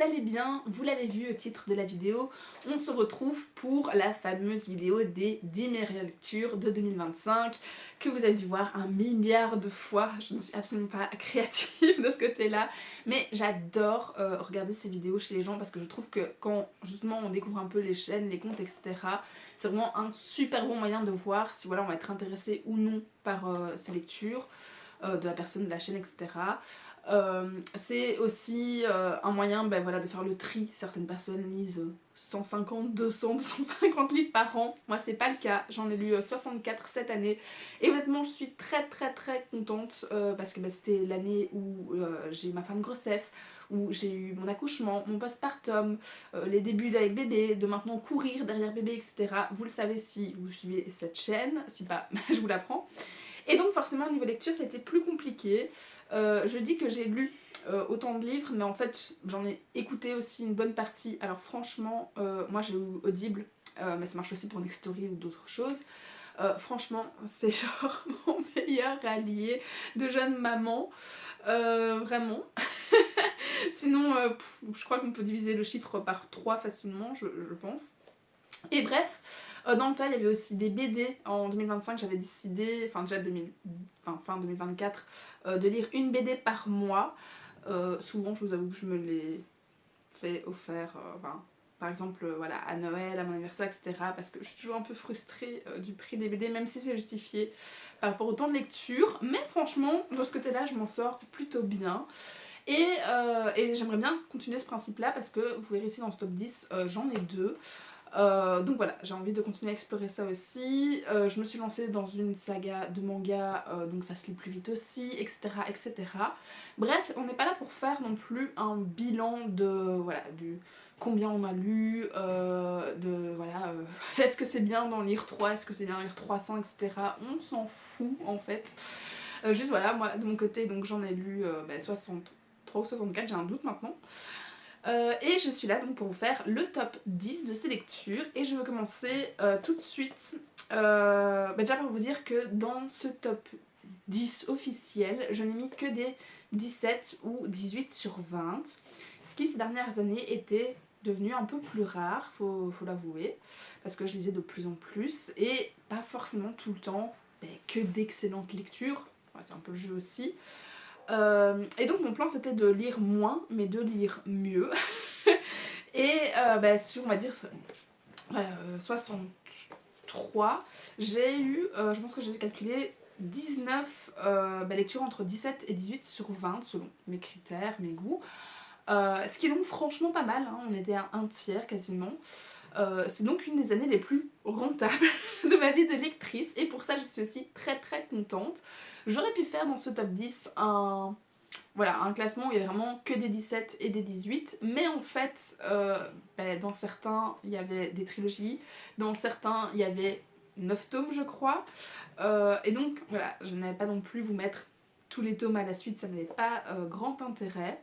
allez bien, vous l'avez vu au titre de la vidéo, on se retrouve pour la fameuse vidéo des 10 meilleures lectures de 2025 que vous avez dû voir 1 milliard de fois. Je ne suis absolument pas créative de ce côté-là, mais j'adore regarder ces vidéos chez les gens parce que je trouve que quand justement on découvre un peu les chaînes, les comptes, etc., c'est vraiment un super bon moyen de voir si voilà, on va être intéressé ou non par ces lectures. De la personne, de la chaîne, etc. C'est aussi un moyen voilà, de faire le tri. Certaines personnes lisent 150, 200, 250 livres par an. Moi, c'est pas le cas. J'en ai lu 64 cette année. Et honnêtement, je suis très contente parce que c'était l'année où j'ai eu ma fin de grossesse, où j'ai eu mon accouchement, mon postpartum, les débuts avec bébé, de maintenant courir derrière bébé, etc. Vous le savez si vous suivez cette chaîne. Si pas, je vous l'apprends. Et donc forcément au niveau lecture ça a été plus compliqué. Je dis que j'ai lu autant de livres, mais en fait j'en ai écouté aussi une bonne partie. Alors franchement, moi j'ai eu Audible, mais ça marche aussi pour Nextory ou d'autres choses. Franchement, c'est genre mon meilleur allié de jeune maman, vraiment. Sinon, je crois qu'on peut diviser le chiffre par 3 facilement, je pense. Et bref, dans le tas, il y avait aussi des BD. En 2025, j'avais décidé, enfin déjà fin 2024, de lire une BD par mois. Souvent, je vous avoue que je me les fais offert, par exemple voilà, à Noël, à mon anniversaire, etc. Parce que je suis toujours un peu frustrée du prix des BD, même si c'est justifié par rapport au temps de lecture. Mais franchement, de ce côté-là, je m'en sors plutôt bien. Et j'aimerais bien continuer ce principe-là parce que vous verrez ici dans ce top 10, j'en ai 2. Donc voilà, j'ai envie de continuer à explorer ça aussi. Je me suis lancée dans une saga de manga, donc ça se lit plus vite aussi, etc. etc. Bref, on n'est pas là pour faire non plus un bilan de voilà, du combien on a lu, de voilà, est-ce que c'est bien d'en lire 3, est-ce que c'est bien d'en lire 300, etc. On s'en fout en fait. Juste voilà, moi de mon côté, donc j'en ai lu 63 ou 64, j'ai un doute maintenant. Et je suis là donc pour vous faire le top 10 de ces lectures et je veux commencer tout de suite déjà par vous dire que dans ce top 10 officiel, je n'ai mis que des 17 ou 18 sur 20, ce qui ces dernières années était devenu un peu plus rare, faut l'avouer, parce que je lisais de plus en plus et pas forcément tout le temps que d'excellentes lectures, c'est un peu le jeu aussi. Et donc mon plan c'était de lire moins mais de lire mieux. Et sur on va dire voilà, 63, j'ai eu, je pense que j'ai calculé 19 lectures entre 17 et 18 sur 20 selon mes critères, mes goûts. Ce qui est donc franchement pas mal, hein, on était à un tiers quasiment. C'est donc une des années les plus rentables de ma vie de lectrice et pour ça je suis aussi très contente. J'aurais pu faire dans ce top 10 un classement où il y avait vraiment que des 17 et des 18, mais en fait, dans certains, il y avait des trilogies, dans certains, il y avait 9 tomes, je crois, et donc, voilà, je n'allais pas non plus vous mettre tous les tomes à la suite, ça n'avait pas grand intérêt.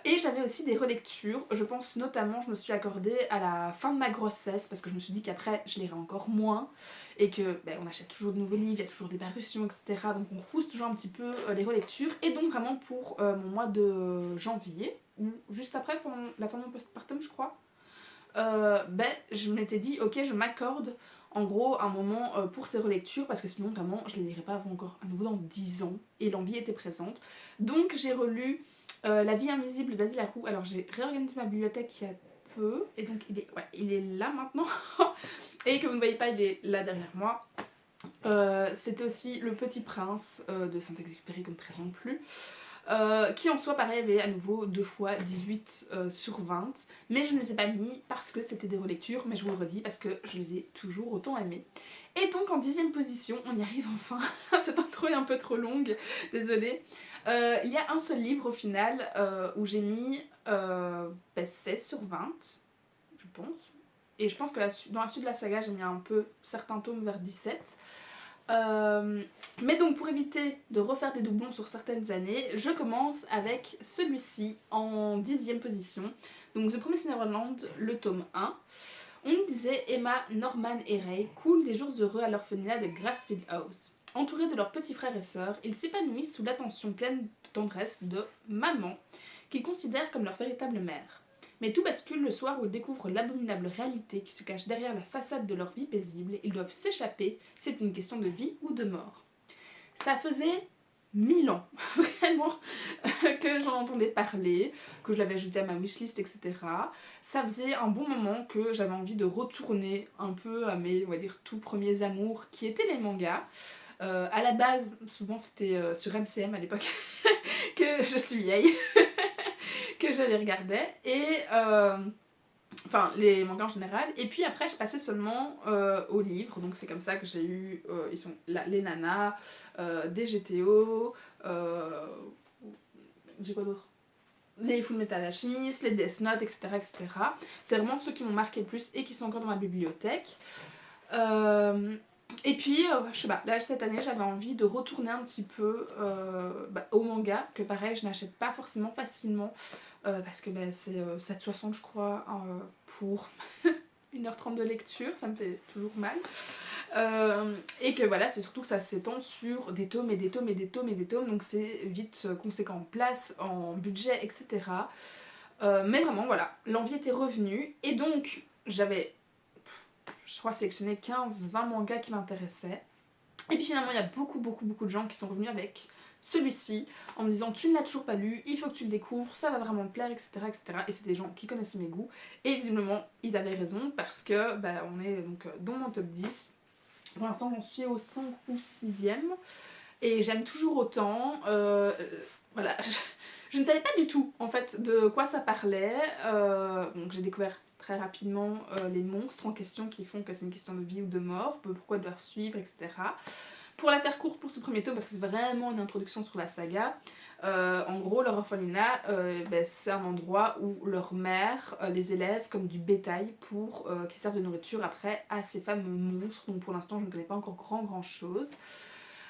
Et j'avais aussi des relectures, je pense notamment, je me suis accordée à la fin de ma grossesse, parce que je me suis dit qu'après, je lirais encore moins, et que on achète toujours de nouveaux livres, il y a toujours des parutions, etc. Donc on repousse toujours un petit peu les relectures, et donc vraiment pour mon mois de janvier, ou juste après, pendant la fin de mon postpartum, je crois, je m'étais dit, ok, je m'accorde en gros un moment pour ces relectures, parce que sinon vraiment, je les lirais pas avant encore à nouveau dans 10 ans, et l'envie était présente. Donc j'ai relu La vie invisible d'Adi Larue. Alors j'ai réorganisé ma bibliothèque il y a peu, et donc il est là maintenant. Et que vous ne voyez pas, il est là derrière moi. C'était aussi Le Petit Prince de Saint-Exupéry, qu'on ne présente plus. Qui en soi pareil avait à nouveau 2 fois 18 sur 20, mais je ne les ai pas mis parce que c'était des relectures, mais je vous le redis parce que je les ai toujours autant aimés. Et donc en 10ème position, on y arrive enfin. Cette intro est un peu trop longue, désolée. Il y a un seul livre au final où j'ai mis 16 sur 20, je pense. Et je pense que dans la suite de la saga, j'ai mis un peu certains tomes vers 17. Mais donc pour éviter de refaire des doublons sur certaines années, je commence avec celui-ci en 10ème position. Donc The Promised Neverland, le tome 1. On nous disait Emma, Norman et Ray coulent des jours heureux à l'orphelinat de Grassfield House. Entourés de leurs petits frères et sœurs, ils s'épanouissent sous l'attention pleine de tendresse de maman, qu'ils considèrent comme leur véritable mère. Mais tout bascule le soir où ils découvrent l'abominable réalité qui se cache derrière la façade de leur vie paisible. Ils doivent s'échapper, c'est une question de vie ou de mort. Ça faisait 1000 ans, vraiment, que j'en entendais parler, que je l'avais ajouté à ma wishlist, etc. Ça faisait un bon moment que j'avais envie de retourner un peu à mes, on va dire, tout premiers amours, qui étaient les mangas. À la base, souvent c'était sur MCM à l'époque, que je suis vieille, que je les regardais, et enfin les mangas en général, et puis après je passais seulement aux livres, donc c'est comme ça que j'ai eu, ils sont là, les nanas, des GTO, j'ai quoi d'autre, les Full Metal Alchemist, les Death Note, etc., etc. C'est vraiment ceux qui m'ont marqué le plus et qui sont encore dans ma bibliothèque. Et puis, je sais pas, là cette année j'avais envie de retourner un petit peu au manga, que pareil je n'achète pas forcément facilement, parce que c'est 7,60 je crois, pour 1h30 de lecture, ça me fait toujours mal. Et que voilà, c'est surtout que ça s'étend sur des tomes et des tomes et des tomes et des tomes, donc c'est vite conséquent en place, en budget, etc. Mais vraiment, voilà, l'envie était revenue, et donc j'avais, je crois, sélectionné 15-20 mangas qui m'intéressaient. Et puis finalement, il y a beaucoup de gens qui sont revenus avec celui-ci en me disant tu ne l'as toujours pas lu, il faut que tu le découvres, ça va vraiment te plaire, etc. etc. Et c'est des gens qui connaissaient mes goûts. Et visiblement, ils avaient raison parce que on est donc dans mon top 10. Pour l'instant, j'en suis au 5 ou 6e. Et j'aime toujours autant. Voilà, je ne savais pas du tout en fait de quoi ça parlait. Donc j'ai découvert très rapidement les monstres en question qui font que c'est une question de vie ou de mort, pourquoi devoir suivre, etc. Pour la faire courte pour ce premier tome, parce que c'est vraiment une introduction sur la saga, en gros leur orphelinat, c'est un endroit où leur mère les élève comme du bétail pour qu'ils servent de nourriture après à ces fameux monstres. Donc pour l'instant je ne connais pas encore grand chose.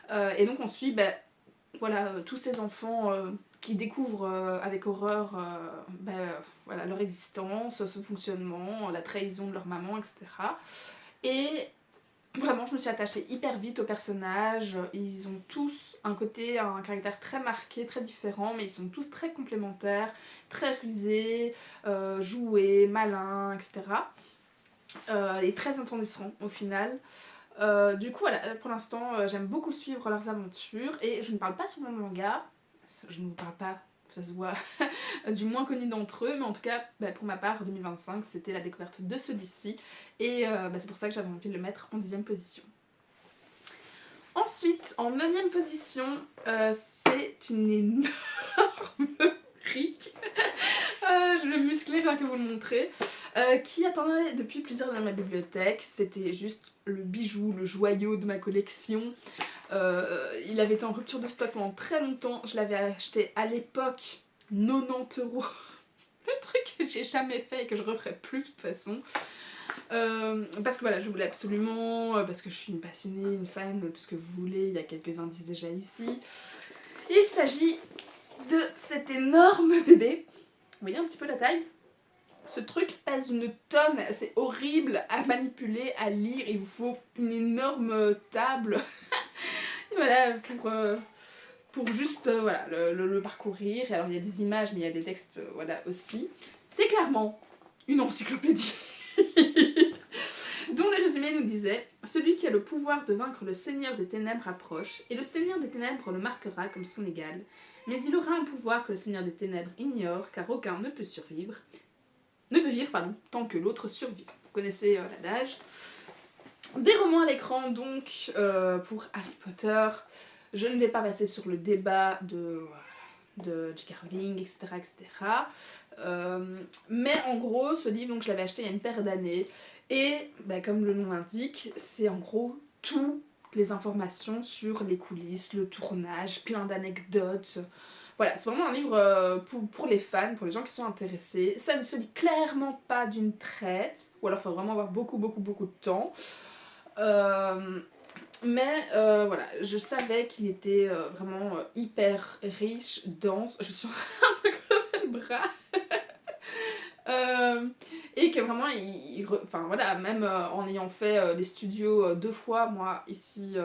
Et donc on suit voilà, tous ces enfants qui découvrent avec horreur voilà, leur existence, ce fonctionnement, la trahison de leur maman, etc. Et vraiment, je me suis attachée hyper vite aux personnages. Ils ont tous un caractère très marqué, très différent, mais ils sont tous très complémentaires, très rusés, joués, malins, etc. Et très intéressants au final. Du coup, voilà, pour l'instant, j'aime beaucoup suivre leurs aventures, et je ne parle pas sur mon manga, je ne vous parle pas, ça se voit, du moins connu d'entre eux, mais en tout cas, pour ma part, 2025, c'était la découverte de celui-ci, et c'est pour ça que j'avais envie de le mettre en 10e position. Ensuite, en 9e position, c'est une énorme brique. Je vais muscler rien que vous le montrer, qui attendait depuis plusieurs années dans ma bibliothèque. C'était juste le bijou, le joyau de ma collection. Il avait été en rupture de stock pendant très longtemps. Je l'avais acheté à l'époque 90 €. Le truc que j'ai jamais fait et que je referai plus de toute façon. Parce que voilà, je voulais absolument, parce que je suis une passionnée, une fan, tout ce que vous voulez, il y a quelques indices déjà ici. Et il s'agit de cet énorme bébé. Vous voyez un petit peu la taille ? Ce truc pèse une tonne, c'est horrible à manipuler, à lire, il vous faut une énorme table. Et voilà, pour juste voilà, le parcourir. Alors il y a des images, mais il y a des textes voilà, aussi. C'est clairement une encyclopédie. Dont le résumé nous disait « Celui qui a le pouvoir de vaincre le Seigneur des Ténèbres approche, et le Seigneur des Ténèbres le marquera comme son égal. Mais il aura un pouvoir que le Seigneur des Ténèbres ignore, car aucun ne peut vivre, tant que l'autre survit. » Vous connaissez l'adage. Des romans à l'écran, donc, pour Harry Potter. Je ne vais pas passer sur le débat de J.K. Rowling, etc. Mais en gros, ce livre, donc, je l'avais acheté il y a une paire d'années. Et comme le nom l'indique, c'est en gros toutes les informations sur les coulisses, le tournage, plein d'anecdotes. Voilà, c'est vraiment un livre pour les fans, pour les gens qui sont intéressés. Ça ne se lit clairement pas d'une traite, ou alors il faut vraiment avoir beaucoup de temps. Mais voilà, je savais qu'il était vraiment hyper riche, dense. Je suis en train de me crever le bras. Et que vraiment, enfin voilà, même en ayant fait les studios 2 fois, moi, ici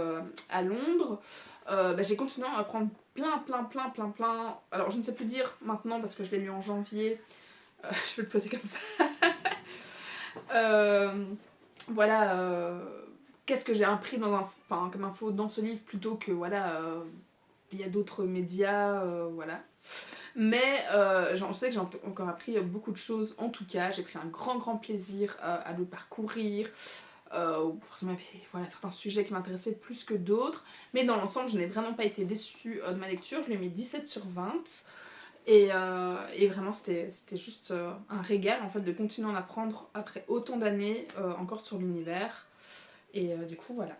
à Londres, bah, j'ai continué à apprendre plein. Alors, je ne sais plus dire maintenant parce que je l'ai lu en janvier. Je vais le poser comme ça. Euh, voilà, qu'est-ce que j'ai appris comme info dans ce livre plutôt que voilà, il y a d'autres médias, voilà. Mais je sais que j'ai encore appris beaucoup de choses. En tout cas, j'ai pris un grand plaisir à le parcourir. Forcément, il y avait voilà, certains sujets qui m'intéressaient plus que d'autres. Mais dans l'ensemble, je n'ai vraiment pas été déçue de ma lecture. Je lui ai mis 17 sur 20. Et vraiment, c'était juste un régal en fait de continuer à en apprendre après autant d'années encore sur l'univers. Et du coup, voilà.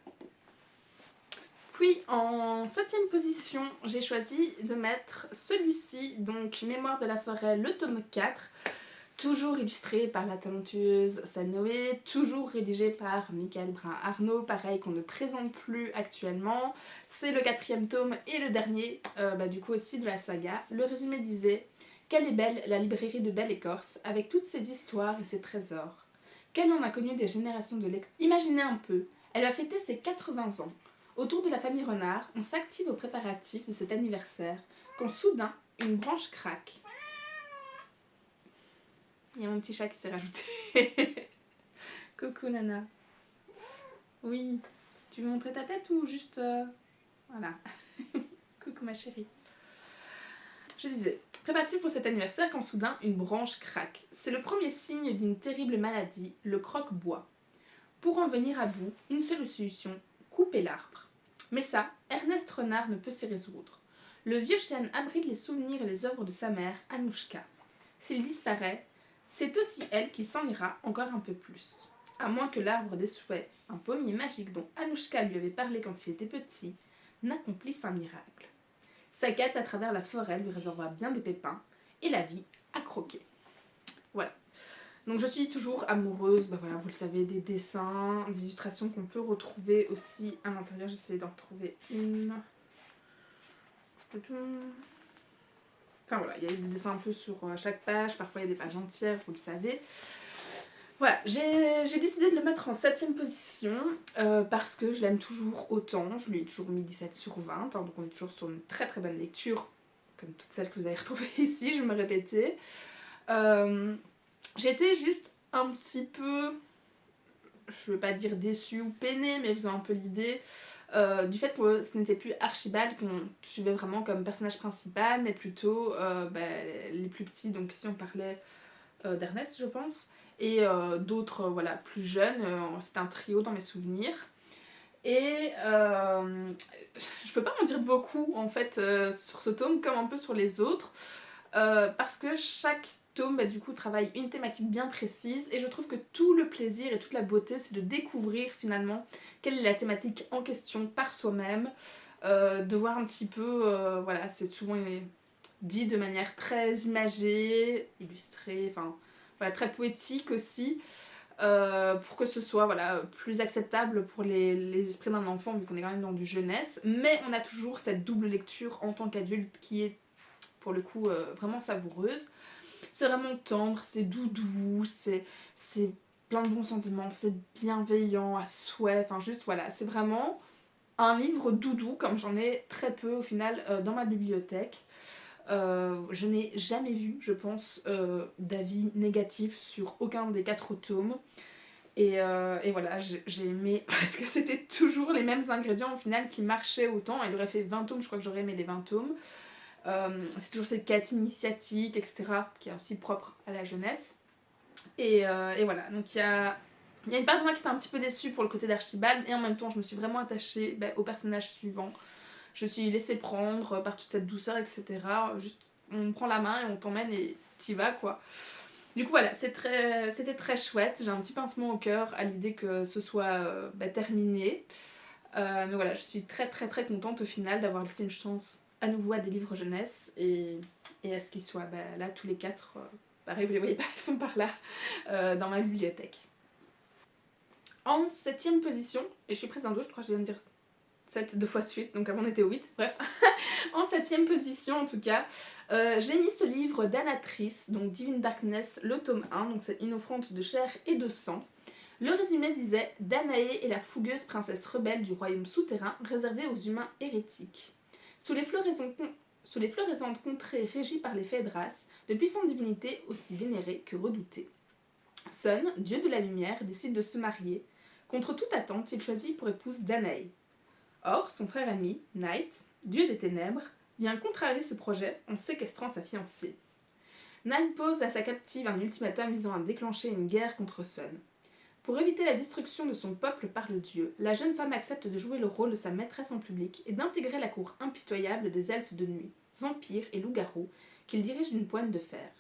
Puis en 7ème position, j'ai choisi de mettre celui-ci, donc Mémoire de la forêt, le tome 4, toujours illustré par la talentueuse Sanoé, toujours rédigé par Michael Brun-Arnaud, pareil qu'on ne présente plus actuellement. C'est le 4e tome et le dernier, du coup aussi de la saga. Le résumé disait « Quelle est belle la librairie de Belle-Écorce, avec toutes ses histoires et ses trésors. Qu'elle en a connu des générations de lecteurs. Imaginez un peu, elle va fêter ses 80 ans. Autour de la famille Renard, on s'active aux préparatifs de cet anniversaire, quand soudain, une branche craque. » Il y a mon petit chat qui s'est rajouté. Coucou Nana. Oui, tu veux montrer ta tête ou juste... Voilà. Coucou ma chérie. Je disais, préparatif pour cet anniversaire quand soudain une branche craque. C'est le premier signe d'une terrible maladie, le croque-bois. Pour en venir à bout, une seule solution, couper l'arbre. Mais ça, Ernest Renard ne peut s'y résoudre. Le vieux chêne abrite les souvenirs et les œuvres de sa mère, Anouchka. S'il disparaît, c'est aussi elle qui s'en ira encore un peu plus. À moins que l'arbre des souhaits, un pommier magique dont Anouchka lui avait parlé quand il était petit, n'accomplisse un miracle. Sa quête à travers la forêt lui réservera bien des pépins, et la vie à croquer. Voilà. Donc je suis toujours amoureuse, voilà, vous le savez, des dessins, des illustrations qu'on peut retrouver aussi à l'intérieur. J'essaie d'en retrouver une. Enfin voilà, il y a des dessins un peu sur chaque page, parfois il y a des pages entières, vous le savez. Voilà, j'ai décidé de le mettre en 7ème position parce que je l'aime toujours autant. Je lui ai toujours mis 17 sur 20, donc on est toujours sur une très bonne lecture, comme toutes celles que vous avez retrouvées ici, je vais me répéter. J'ai été juste un petit peu, je veux pas dire déçue ou peinée, mais vous avez un peu l'idée du fait que ce n'était plus Archibald qu'on suivait vraiment comme personnage principal, mais plutôt les plus petits. Donc ici on parlait d'Ernest, je pense, et d'autres voilà, plus jeunes. C'était un trio dans mes souvenirs. Et je peux pas en dire beaucoup en fait sur ce tome, comme un peu sur les autres, parce que chaque tome du coup travaille une thématique bien précise, et je trouve que tout le plaisir et toute la beauté c'est de découvrir finalement quelle est la thématique en question par soi-même, de voir un petit peu, voilà, c'est souvent dit de manière très imagée, illustrée, enfin voilà, très poétique aussi, pour que ce soit voilà, plus acceptable pour les esprits d'un enfant, vu qu'on est quand même dans du jeunesse, mais on a toujours cette double lecture en tant qu'adulte qui est pour le coup vraiment savoureuse. C'est vraiment tendre, c'est doudou, c'est plein de bons sentiments, c'est bienveillant à souhait, enfin juste voilà, c'est vraiment un livre doudou comme j'en ai très peu au final dans ma bibliothèque. Je n'ai jamais vu, je pense, d'avis négatifs sur aucun des 4 tomes. Et voilà, j'ai aimé parce que c'était toujours les mêmes ingrédients au final qui marchaient autant. Il aurait fait 20 tomes, je crois que j'aurais aimé les 20 tomes. C'est toujours cette quête initiatique, etc., qui est aussi propre à la jeunesse. Et voilà, donc il y a une part de moi qui était un petit peu déçue pour le côté d'Archibald, et en même temps je me suis vraiment attachée au personnage suivant. Je me suis laissée prendre par toute cette douceur, etc. Juste, on prend la main et on t'emmène et t'y vas, quoi. Du coup, voilà, c'était très chouette. J'ai un petit pincement au cœur à l'idée que ce soit terminé. Mais voilà, je suis très contente au final d'avoir laissé une chance à nouveau à des livres jeunesse et à ce qu'ils soient là tous les 4. Pareil, vous les voyez pas, ils sont par là dans ma bibliothèque. En 7ème position, et je suis prise en 2, je crois que je viens de dire 7 2 fois de suite, donc avant on était au 8, bref. En 7ème position en tout cas, j'ai mis ce livre d'Anatrice, donc Divine Darkness, le tome 1, donc c'est une offrande de chair et de sang. Le résumé disait « Danae est la fougueuse princesse rebelle du royaume souterrain réservé aux humains hérétiques. Sous les florissанtes contrées régies par les Phaedras, de puissantes divinités aussi vénérées que redoutées. Sun, dieu de la lumière, décide de se marier. Contre toute attente, il choisit pour épouse Danae. Or, son frère ami, Night, dieu des ténèbres, vient contrarier ce projet en séquestrant sa fiancée. Night pose à sa captive un ultimatum visant à déclencher une guerre contre Sun. Pour éviter la destruction de son peuple par le dieu, la jeune femme accepte de jouer le rôle de sa maîtresse en public et d'intégrer la cour impitoyable des elfes de nuit, vampires et loups-garous, qu'il dirige d'une poigne de fer.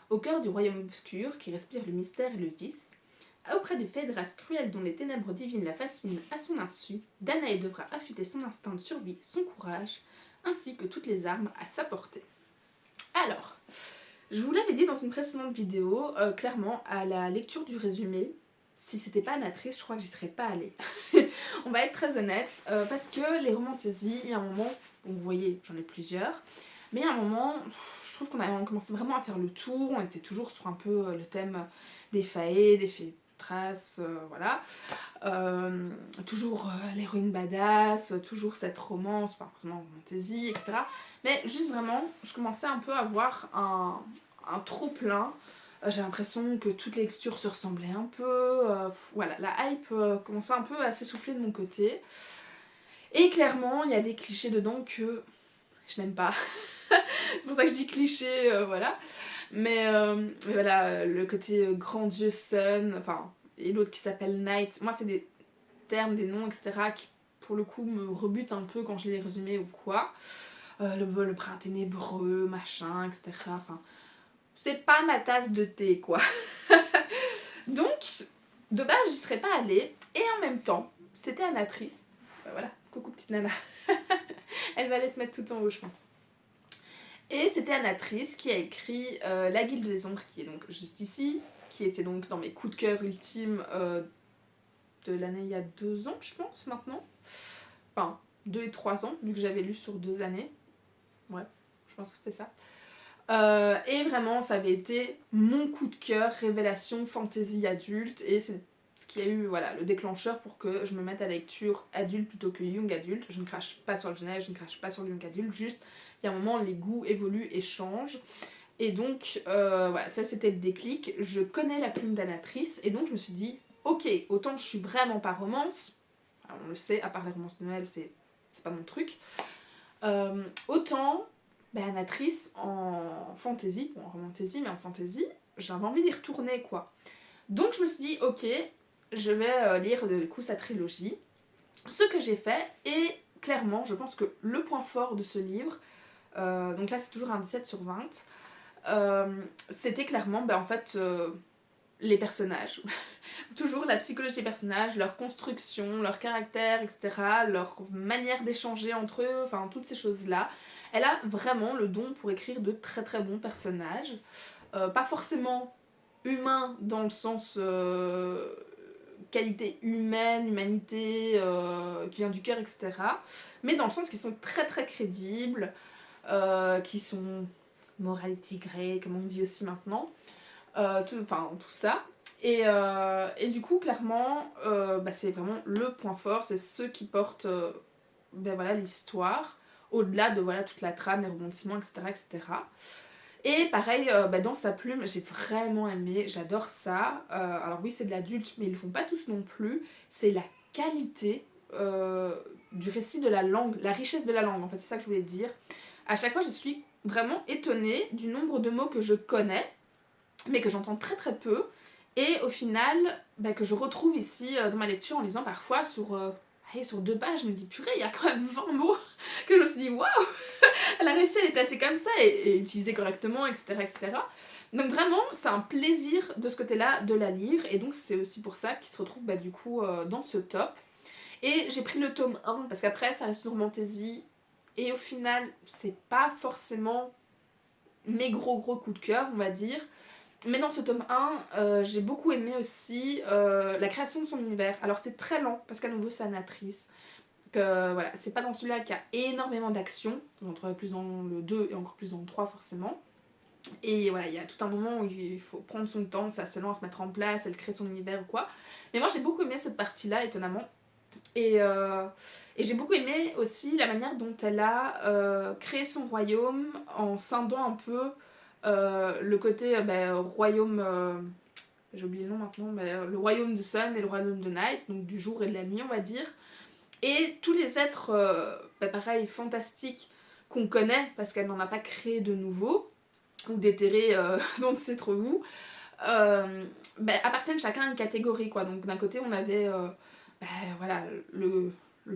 Au cœur du royaume obscur, qui respire le mystère et le vice, auprès du Phaedras cruel dont les ténèbres divines la fascinent à son insu, Danae devra affûter son instinct de survie, son courage, ainsi que toutes les armes à sa portée. Alors, je vous l'avais dit dans une précédente vidéo, clairement, à la lecture du résumé, si c'était pas Anatrice, je crois que j'y serais pas allée. On va être très honnête, parce que les romantaisies, il y a un moment, bon, vous voyez, j'en ai plusieurs, mais il y a un moment, je trouve qu'on commençait vraiment à faire le tour, on était toujours sur un peu le thème des faées, des Phaedras, voilà. Toujours l'héroïne badass, toujours cette romance, pas forcément romantaisie, etc. Mais juste vraiment, je commençais un peu à avoir un trop plein. J'ai l'impression que toutes les lectures se ressemblaient un peu. Voilà, la hype commençait un peu à s'essouffler de mon côté. Et clairement, il y a des clichés dedans que je n'aime pas. C'est pour ça que je dis cliché, voilà. Mais voilà, le côté grand dieu Sun, enfin, et l'autre qui s'appelle Night. Moi, c'est des termes, des noms, etc. qui, pour le coup, me rebutent un peu quand je les résumés ou quoi. Le brin ténébreux, machin, etc. Enfin, c'est pas ma tasse de thé, quoi. Donc, de base, j'y serais pas allée. Et en même temps, c'était Anatrice. Voilà, coucou petite nana. Elle va aller se mettre tout en haut, je pense. Et c'était Anatrice qui a écrit La Guilde des Ombres, qui est donc juste ici, qui était donc dans mes coups de cœur ultimes de l'année il y a 2 ans, je pense, maintenant. Enfin, 2 et 3 ans, vu que j'avais lu sur 2 années. Ouais, je pense que c'était ça. Et vraiment, ça avait été mon coup de cœur, révélation, fantasy adulte, et c'est ce qui a eu voilà, le déclencheur pour que je me mette à la lecture adulte plutôt que young adulte. Je ne crache pas sur le jeunesse, je ne crache pas sur le young adulte, juste il y a un moment les goûts évoluent et changent. Et donc voilà, ça c'était le déclic. Je connais la plume d'Anatrice et donc je me suis dit ok, autant je suis vraiment pas romance, alors, on le sait, à part les romances de Noël, c'est pas mon truc, autant Anatrice en fantasy, bon en romantasy, mais en fantasy, j'avais envie d'y retourner quoi. Donc je me suis dit ok, je vais lire du coup sa trilogie, ce que j'ai fait, et clairement je pense que le point fort de ce livre, donc là c'est toujours un 17 sur 20, c'était clairement en fait les personnages. Toujours la psychologie des personnages, leur construction, leur caractère, etc., leur manière d'échanger entre eux, enfin toutes ces choses-là. Elle a vraiment le don pour écrire de très très bons personnages. Pas forcément humains dans le sens qualité humaine, humanité qui vient du cœur, etc. Mais dans le sens qu'ils sont très très crédibles, qui sont morality grey, comme on dit aussi maintenant. Tout ça. Et du coup, clairement, c'est vraiment le point fort, c'est ceux qui portent voilà, l'histoire, au-delà de voilà, toute la trame, les rebondissements, etc. etc. Et pareil, dans sa plume, j'ai vraiment aimé, j'adore ça. Alors oui, c'est de l'adulte, mais ils le font pas tous non plus. C'est la qualité du récit de la langue, la richesse de la langue, en fait, c'est ça que je voulais dire. À chaque fois, je suis vraiment étonnée du nombre de mots que je connais, mais que j'entends très très peu, et au final, que je retrouve ici dans ma lecture en lisant parfois sur 2 pages, je me dis purée, il y a quand même 20 mots que je me suis dit waouh, elle a réussi à les placer comme ça et utiliser correctement, etc., etc. Donc vraiment, c'est un plaisir de ce côté-là de la lire, et donc c'est aussi pour ça qu'il se retrouve du coup dans ce top. Et j'ai pris le tome 1, parce qu'après ça reste une romantaisie, et au final, c'est pas forcément mes gros coups de cœur, on va dire. Mais dans ce tome 1, j'ai beaucoup aimé aussi la création de son univers. Alors c'est très lent, parce qu'à nouveau c'est Anatrice. que voilà, c'est pas dans celui-là qu'il y a énormément d'action, on en trouve plus dans le 2 et encore plus dans le 3 forcément. Et voilà, il y a tout un moment où il faut prendre son temps, c'est assez lent à se mettre en place, elle crée son univers ou quoi. Mais moi j'ai beaucoup aimé cette partie-là, étonnamment. Et j'ai beaucoup aimé aussi la manière dont elle a créé son royaume en scindant un peu le côté royaume, j'ai oublié le nom maintenant, mais le royaume de Sun et le royaume de Night, donc du jour et de la nuit on va dire. Et tous les êtres, pareil, fantastiques qu'on connaît, parce qu'elle n'en a pas créé de nouveaux, ou déterrés dans on ne sait trop où, appartiennent chacun à une catégorie, quoi. Donc d'un côté on avait voilà, le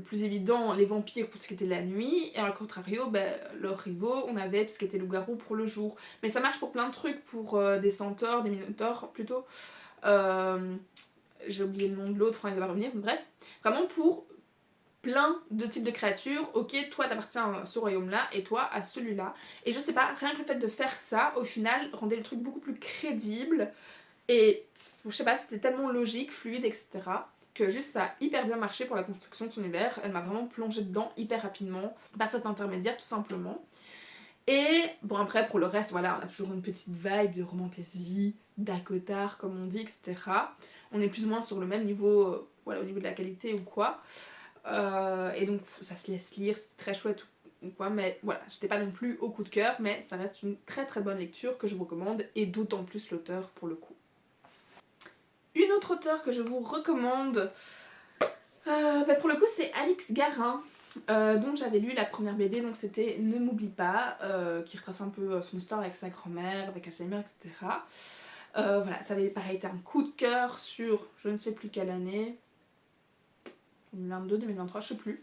plus évident, les vampires pour tout ce qui était la nuit, et à contrario, leurs rivaux, on avait tout ce qui était loup-garou pour le jour. Mais ça marche pour plein de trucs, pour des centaures, des minotaures plutôt. J'ai oublié le nom de l'autre, il va revenir, bref. Vraiment pour plein de types de créatures, ok, toi t'appartiens à ce royaume-là, et toi à celui-là. Et je sais pas, rien que le fait de faire ça, au final, rendait le truc beaucoup plus crédible, et je sais pas, c'était tellement logique, fluide, etc., que juste ça a hyper bien marché pour la construction de son univers. Elle m'a vraiment plongée dedans hyper rapidement, par cet intermédiaire tout simplement. Et bon après pour le reste, voilà, on a toujours une petite vibe de romantasy, d'Acotar comme on dit, etc. On est plus ou moins sur le même niveau, voilà, au niveau de la qualité ou quoi. Et donc ça se laisse lire, c'est très chouette ou quoi, mais voilà, j'étais pas non plus au coup de cœur, mais ça reste une très très bonne lecture que je vous recommande, et d'autant plus l'auteur pour le coup. Une autre auteure que je vous recommande, pour le coup c'est Alix Garin, dont j'avais lu la première BD, donc c'était Ne m'oublie pas, qui retrace un peu son histoire avec sa grand-mère, avec Alzheimer, etc. Voilà, ça avait pareil été un coup de cœur sur je ne sais plus quelle année, 2022, 2023, je sais plus.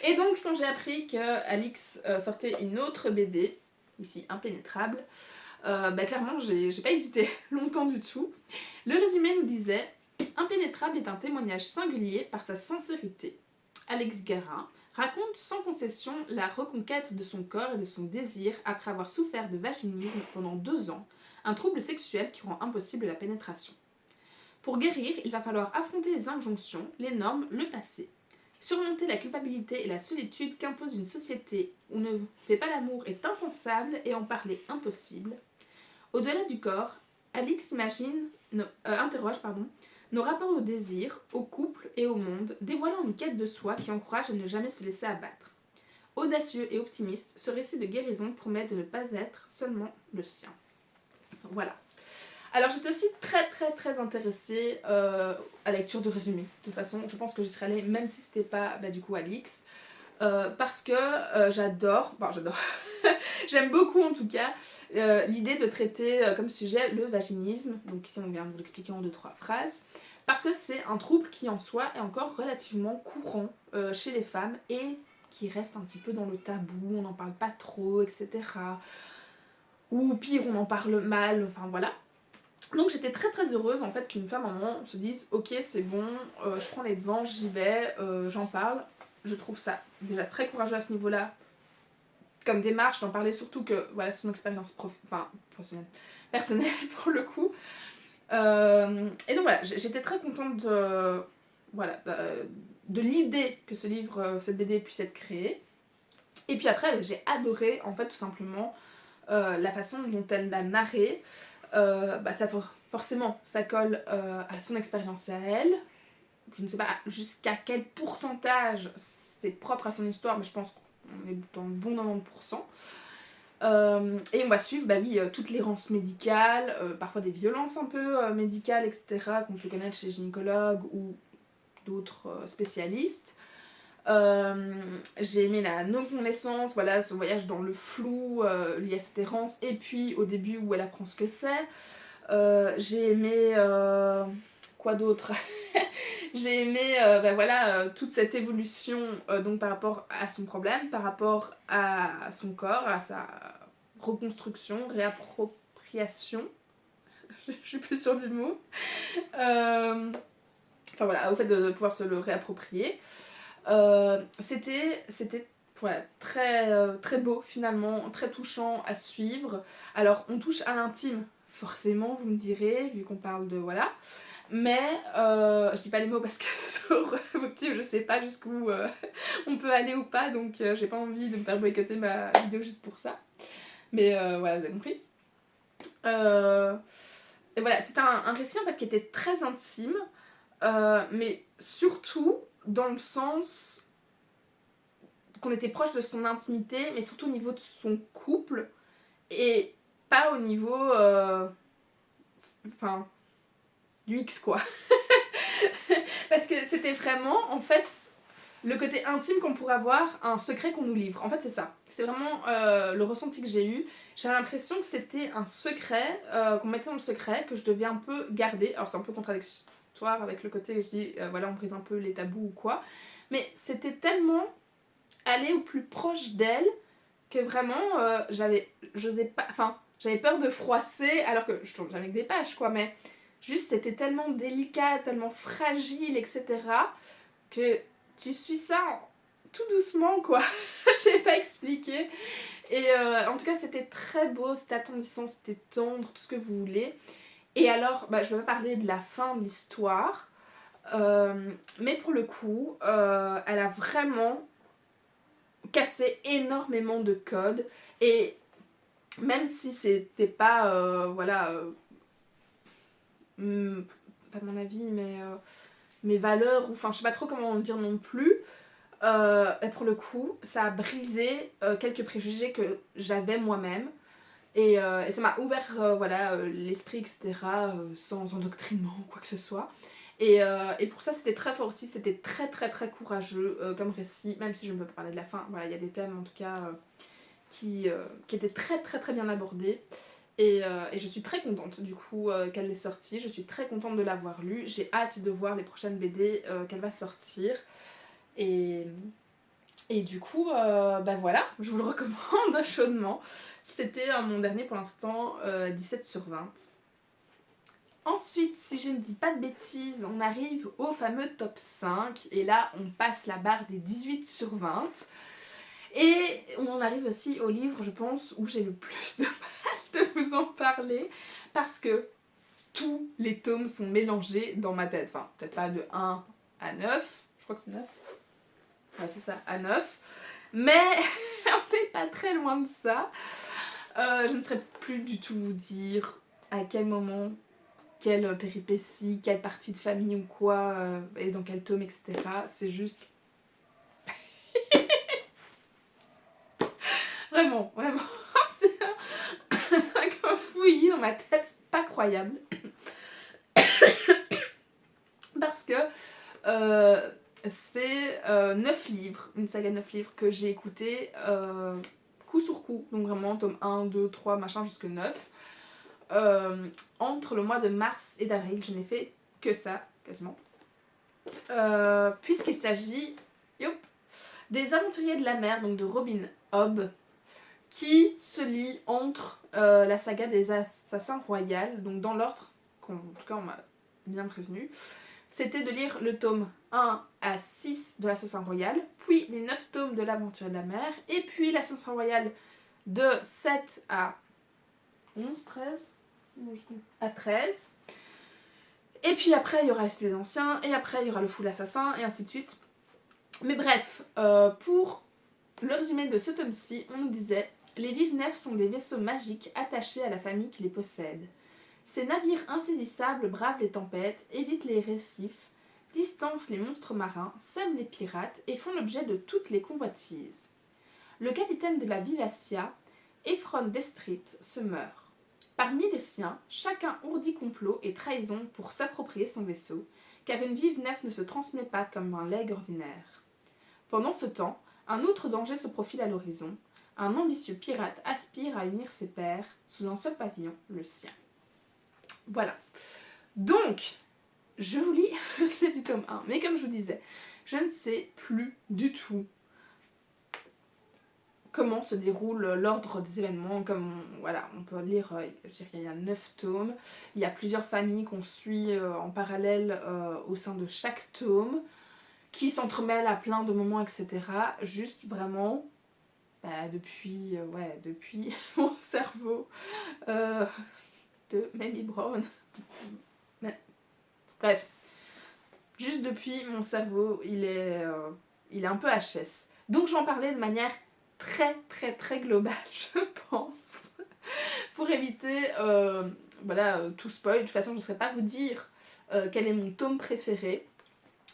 Et donc quand j'ai appris que Alix sortait une autre BD, ici Impénétrable, clairement j'ai pas hésité longtemps du tout. Le résumé nous disait: Impénétrable est un témoignage singulier par sa sincérité. Alix Garin raconte sans concession la reconquête de son corps et de son désir après avoir souffert de vaginisme pendant 2 ans, un trouble sexuel qui rend impossible la pénétration. Pour guérir, il va falloir affronter les injonctions, les normes, le passé. Surmonter la culpabilité et la solitude qu'impose une société où ne fait pas l'amour est impensable et en parler impossible. Au-delà du corps, Alix interroge nos rapports au désir, au couple et au monde, dévoilant une quête de soi qui encourage à ne jamais se laisser abattre. Audacieux et optimiste, ce récit de guérison promet de ne pas être seulement le sien. Voilà. Alors j'étais aussi très très très intéressée à la lecture de résumé. De toute façon, je pense que j'y serais allée même si c'était pas du coup Alix. Parce que j'adore, j'aime beaucoup en tout cas l'idée de traiter comme sujet le vaginisme, donc ici on vient de vous l'expliquer en 2-3 phrases, parce que c'est un trouble qui en soi est encore relativement courant chez les femmes et qui reste un petit peu dans le tabou, on n'en parle pas trop, etc. Ou pire, on en parle mal, enfin voilà. Donc j'étais très très heureuse en fait qu'une femme à un moment se dise ok c'est bon, je prends les devants, j'y vais, j'en parle. Je trouve ça déjà très courageux à ce niveau-là comme démarche d'en parler, surtout que voilà c'est une expérience personnelle pour le coup. Et donc voilà, j'étais très contente de l'idée que ce livre, cette BD puisse être créée. Et puis après j'ai adoré en fait tout simplement la façon dont elle l'a narré. Forcément ça colle à son expérience à elle. Je ne sais pas jusqu'à quel pourcentage c'est propre à son histoire, mais je pense qu'on est dans le bon 90%. Et on va suivre toute l'errance médicale, parfois des violences un peu médicales, etc., qu'on peut connaître chez gynécologues ou d'autres spécialistes. J'ai aimé la non-connaissance, voilà, ce voyage dans le flou lié à cette errance, et puis au début où elle apprend ce que c'est. J'ai aimé... quoi d'autre? J'ai aimé toute cette évolution donc par rapport à son problème, par rapport à son corps, à sa reconstruction, réappropriation. Je suis plus sûre du mot. Au fait de pouvoir se le réapproprier. C'était voilà, très beau finalement, très touchant à suivre. Alors on touche à l'intime forcément, vous me direz, vu qu'on parle de... voilà. Mais je dis pas les mots parce que sur Booktube, je sais pas jusqu'où on peut aller ou pas, donc j'ai pas envie de me faire boycotter ma vidéo juste pour ça. Mais voilà, vous avez compris. Et voilà, c'était un récit en fait qui était très intime, mais surtout dans le sens qu'on était proche de son intimité, mais surtout au niveau de son couple, et pas au niveau... enfin... du X quoi. Parce que c'était vraiment, en fait, le côté intime qu'on pourrait avoir, un secret qu'on nous livre. En fait, c'est ça. C'est vraiment le ressenti que j'ai eu. J'ai l'impression que c'était un secret, qu'on mettait dans le secret, que je devais un peu garder. Alors, c'est un peu contradictoire avec le côté que je dis, voilà, on brise un peu les tabous ou quoi. Mais c'était tellement aller au plus proche d'elle que vraiment, j'osais pas, enfin, j'avais peur de froisser, alors que je tourne jamais que des pages, quoi, mais juste c'était tellement délicat, tellement fragile, etc., que tu suis ça tout doucement, quoi. Je sais pas expliquer. Et en tout cas, c'était très beau, c'était attendrissant, c'était tendre, tout ce que vous voulez. Et alors, je vais pas parler de la fin de l'histoire, mais pour le coup, elle a vraiment cassé énormément de codes. Et même si c'était pas, voilà, pas mon avis, mais mes valeurs, ou enfin je sais pas trop comment dire non plus, et pour le coup, ça a brisé quelques préjugés que j'avais moi-même. Et ça m'a ouvert voilà, l'esprit, etc., sans endoctrinement ou quoi que ce soit. Et pour ça, c'était très fort aussi, c'était très très très courageux comme récit, même si je ne peux pas parler de la fin. Voilà, il y a des thèmes en tout cas qui étaient très très très bien abordés. Et je suis très contente du coup qu'elle est sortie, je suis très contente de l'avoir lue. J'ai hâte de voir les prochaines BD qu'elle va sortir. Et du coup, voilà, je vous le recommande chaudement. C'était mon dernier pour l'instant, 17/20. Ensuite, si je ne dis pas de bêtises, on arrive au fameux top 5. Et là, on passe la barre des 18/20. Et on arrive aussi au livre, je pense, où j'ai le plus de mal de vous en parler. Parce que tous les tomes sont mélangés dans ma tête. Enfin, peut-être pas de 1 à 9. Je crois que c'est 9. Ouais, c'est ça, à 9. Mais on n'est pas très loin de ça. Je ne saurais plus du tout vous dire à quel moment, quelle péripétie, quelle partie de famille ou quoi, et dans quel tome, etc. C'est juste... vraiment, vraiment. C'est un fouillis dans ma tête, pas croyable. Parce que c'est 9 livres, une saga de 9 livres que j'ai écouté coup sur coup. Donc vraiment, tome 1, 2, 3, machin, jusque 9. Entre le mois de mars et d'avril, je n'ai fait que ça, quasiment. Puisqu'il s'agit des Aventuriers de la mer, donc de Robin Hobb, qui se lie entre la saga des Assassins Royaux, donc dans l'ordre, en tout cas on m'a bien prévenu, c'était de lire le tome 1 à 6 de l'Assassin Royal, puis les 9 tomes de l'Aventure de la mer, et puis l'Assassin Royal de 7 à 11, 13 à 13. Et puis après il y aura les anciens, et après il y aura le full assassin, et ainsi de suite. Mais bref, pour le résumé de ce tome-ci, on nous disait: les vives nefs sont des vaisseaux magiques attachés à la famille qui les possède. Ces navires insaisissables bravent les tempêtes, évitent les récifs, distancent les monstres marins, sèment les pirates et font l'objet de toutes les convoitises. Le capitaine de la Vivacia, Ephron Vestrit, se meurt. Parmi les siens, chacun ourdit complot et trahison pour s'approprier son vaisseau, car une vive nef ne se transmet pas comme un legs ordinaire. Pendant ce temps, un autre danger se profile à l'horizon. Un ambitieux pirate aspire à unir ses pairs sous un seul pavillon, le sien. Voilà. Donc, je vous lis le résumé du tome 1. Mais comme je vous disais, je ne sais plus du tout comment se déroule l'ordre des événements. Comme voilà, on peut lire, il y a 9 tomes. Il y a plusieurs familles qu'on suit en parallèle au sein de chaque tome, qui s'entremêlent à plein de moments, etc. Juste vraiment, depuis mon cerveau de Mamie Brown. Bref, juste depuis, mon cerveau, il est un peu HS. Donc j'en parlais de manière très globale, je pense, pour éviter tout spoil. De toute façon, je ne saurais pas vous dire quel est mon tome préféré.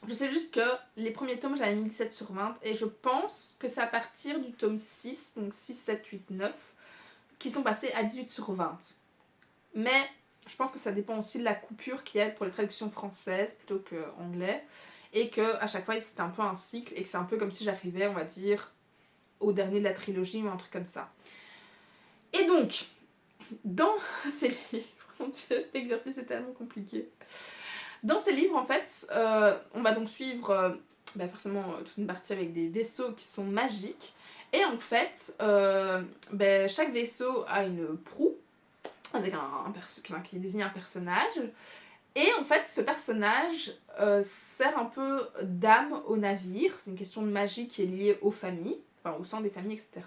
Je sais juste que les premiers tomes, j'avais mis 17 sur 20, et je pense que c'est à partir du tome 6, donc 6, 7, 8, 9, qui sont passés à 18 sur 20. Mais je pense que ça dépend aussi de la coupure qu'il y a pour les traductions françaises plutôt qu'anglais, et que à chaque fois c'était un peu un cycle, et que c'est un peu comme si j'arrivais, on va dire, au dernier de la trilogie ou un truc comme ça. Et donc, dans ces livres, mon Dieu, l'exercice est tellement compliqué. Dans ces livres, en fait, on va donc suivre forcément toute une partie avec des vaisseaux qui sont magiques. Et en fait, chaque vaisseau a une proue avec qui désigne un personnage. Et en fait, ce personnage sert un peu d'âme au navire. C'est une question de magie qui est liée aux familles, enfin au sein des familles, etc.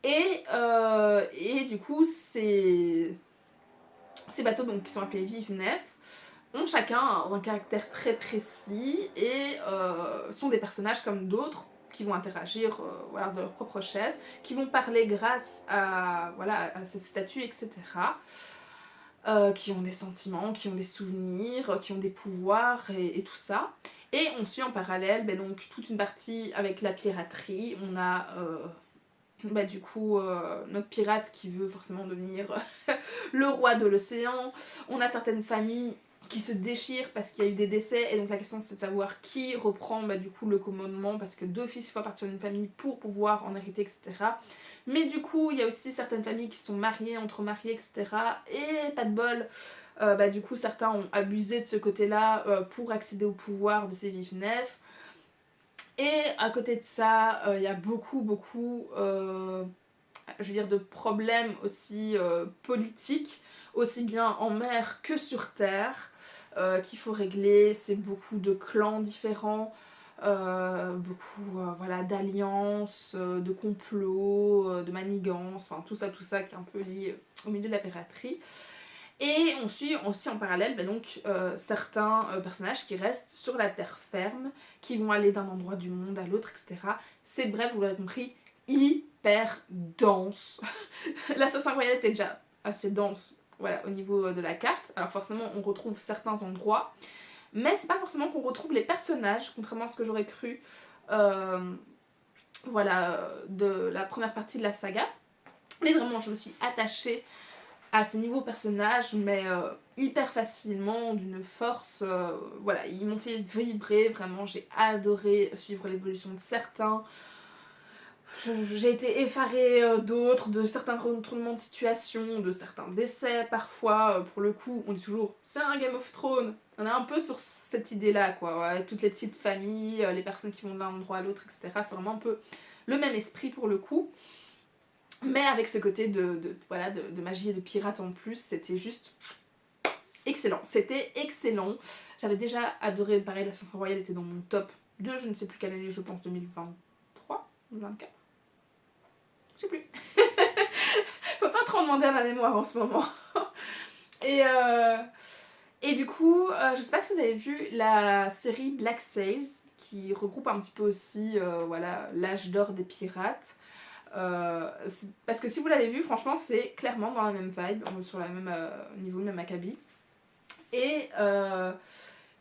Et du coup, ces bateaux donc, qui sont appelés Vive-Nef ont chacun un caractère très précis et sont des personnages comme d'autres qui vont interagir de leur propre chef, qui vont parler grâce à cette statue, etc. Qui ont des sentiments, qui ont des souvenirs, qui ont des pouvoirs et tout ça. Et on suit en parallèle donc toute une partie avec la piraterie. On a notre pirate qui veut forcément devenir le roi de l'océan. On a certaines familles qui se déchirent parce qu'il y a eu des décès, et donc la question c'est de savoir qui reprend le commandement, parce que d'office il faut partir d'une famille pour pouvoir en hériter, etc. Mais du coup il y a aussi certaines familles qui sont mariées, entre mariés, etc. Et pas de bol, du coup certains ont abusé de ce côté-là pour accéder au pouvoir de ces Vive-Nef. Et à côté de ça, il y a beaucoup de problèmes aussi politiques, aussi bien en mer que sur terre, qu'il faut régler. C'est beaucoup de clans différents, d'alliances, de complots, de manigances, enfin tout ça qui est un peu lié au milieu de la piraterie. Et on suit aussi en parallèle certains personnages qui restent sur la terre ferme, qui vont aller d'un endroit du monde à l'autre, etc. C'est bref, vous l'avez compris, hyper dense. L'Assassin Royal était déjà assez dense au niveau de la carte. Alors forcément on retrouve certains endroits, mais c'est pas forcément qu'on retrouve les personnages, contrairement à ce que j'aurais cru de la première partie de la saga. Mais vraiment je me suis attachée à ces nouveaux personnages, mais hyper facilement, d'une force, ils m'ont fait vibrer, vraiment, j'ai adoré suivre l'évolution de certains. J'ai été effarée d'autres, de certains retournements de situation, de certains décès parfois, pour le coup, on dit toujours, c'est un Game of Thrones, on est un peu sur cette idée-là, quoi, toutes les petites familles, les personnes qui vont d'un endroit à l'autre, etc., c'est vraiment un peu le même esprit pour le coup. Mais avec ce côté de magie et de pirate en plus, c'était juste excellent. C'était excellent. J'avais déjà adoré, pareil, l'Assassin Royal était dans mon top de je ne sais plus quelle année, je pense 2023, 2024. Je sais plus. Faut pas trop demander à ma mémoire en ce moment. Et du coup, je sais pas si vous avez vu la série Black Sails, qui regroupe un petit peu aussi l'âge d'or des pirates. Parce que si vous l'avez vu, franchement c'est clairement dans la même vibe, sur le même niveau, le même acabit, et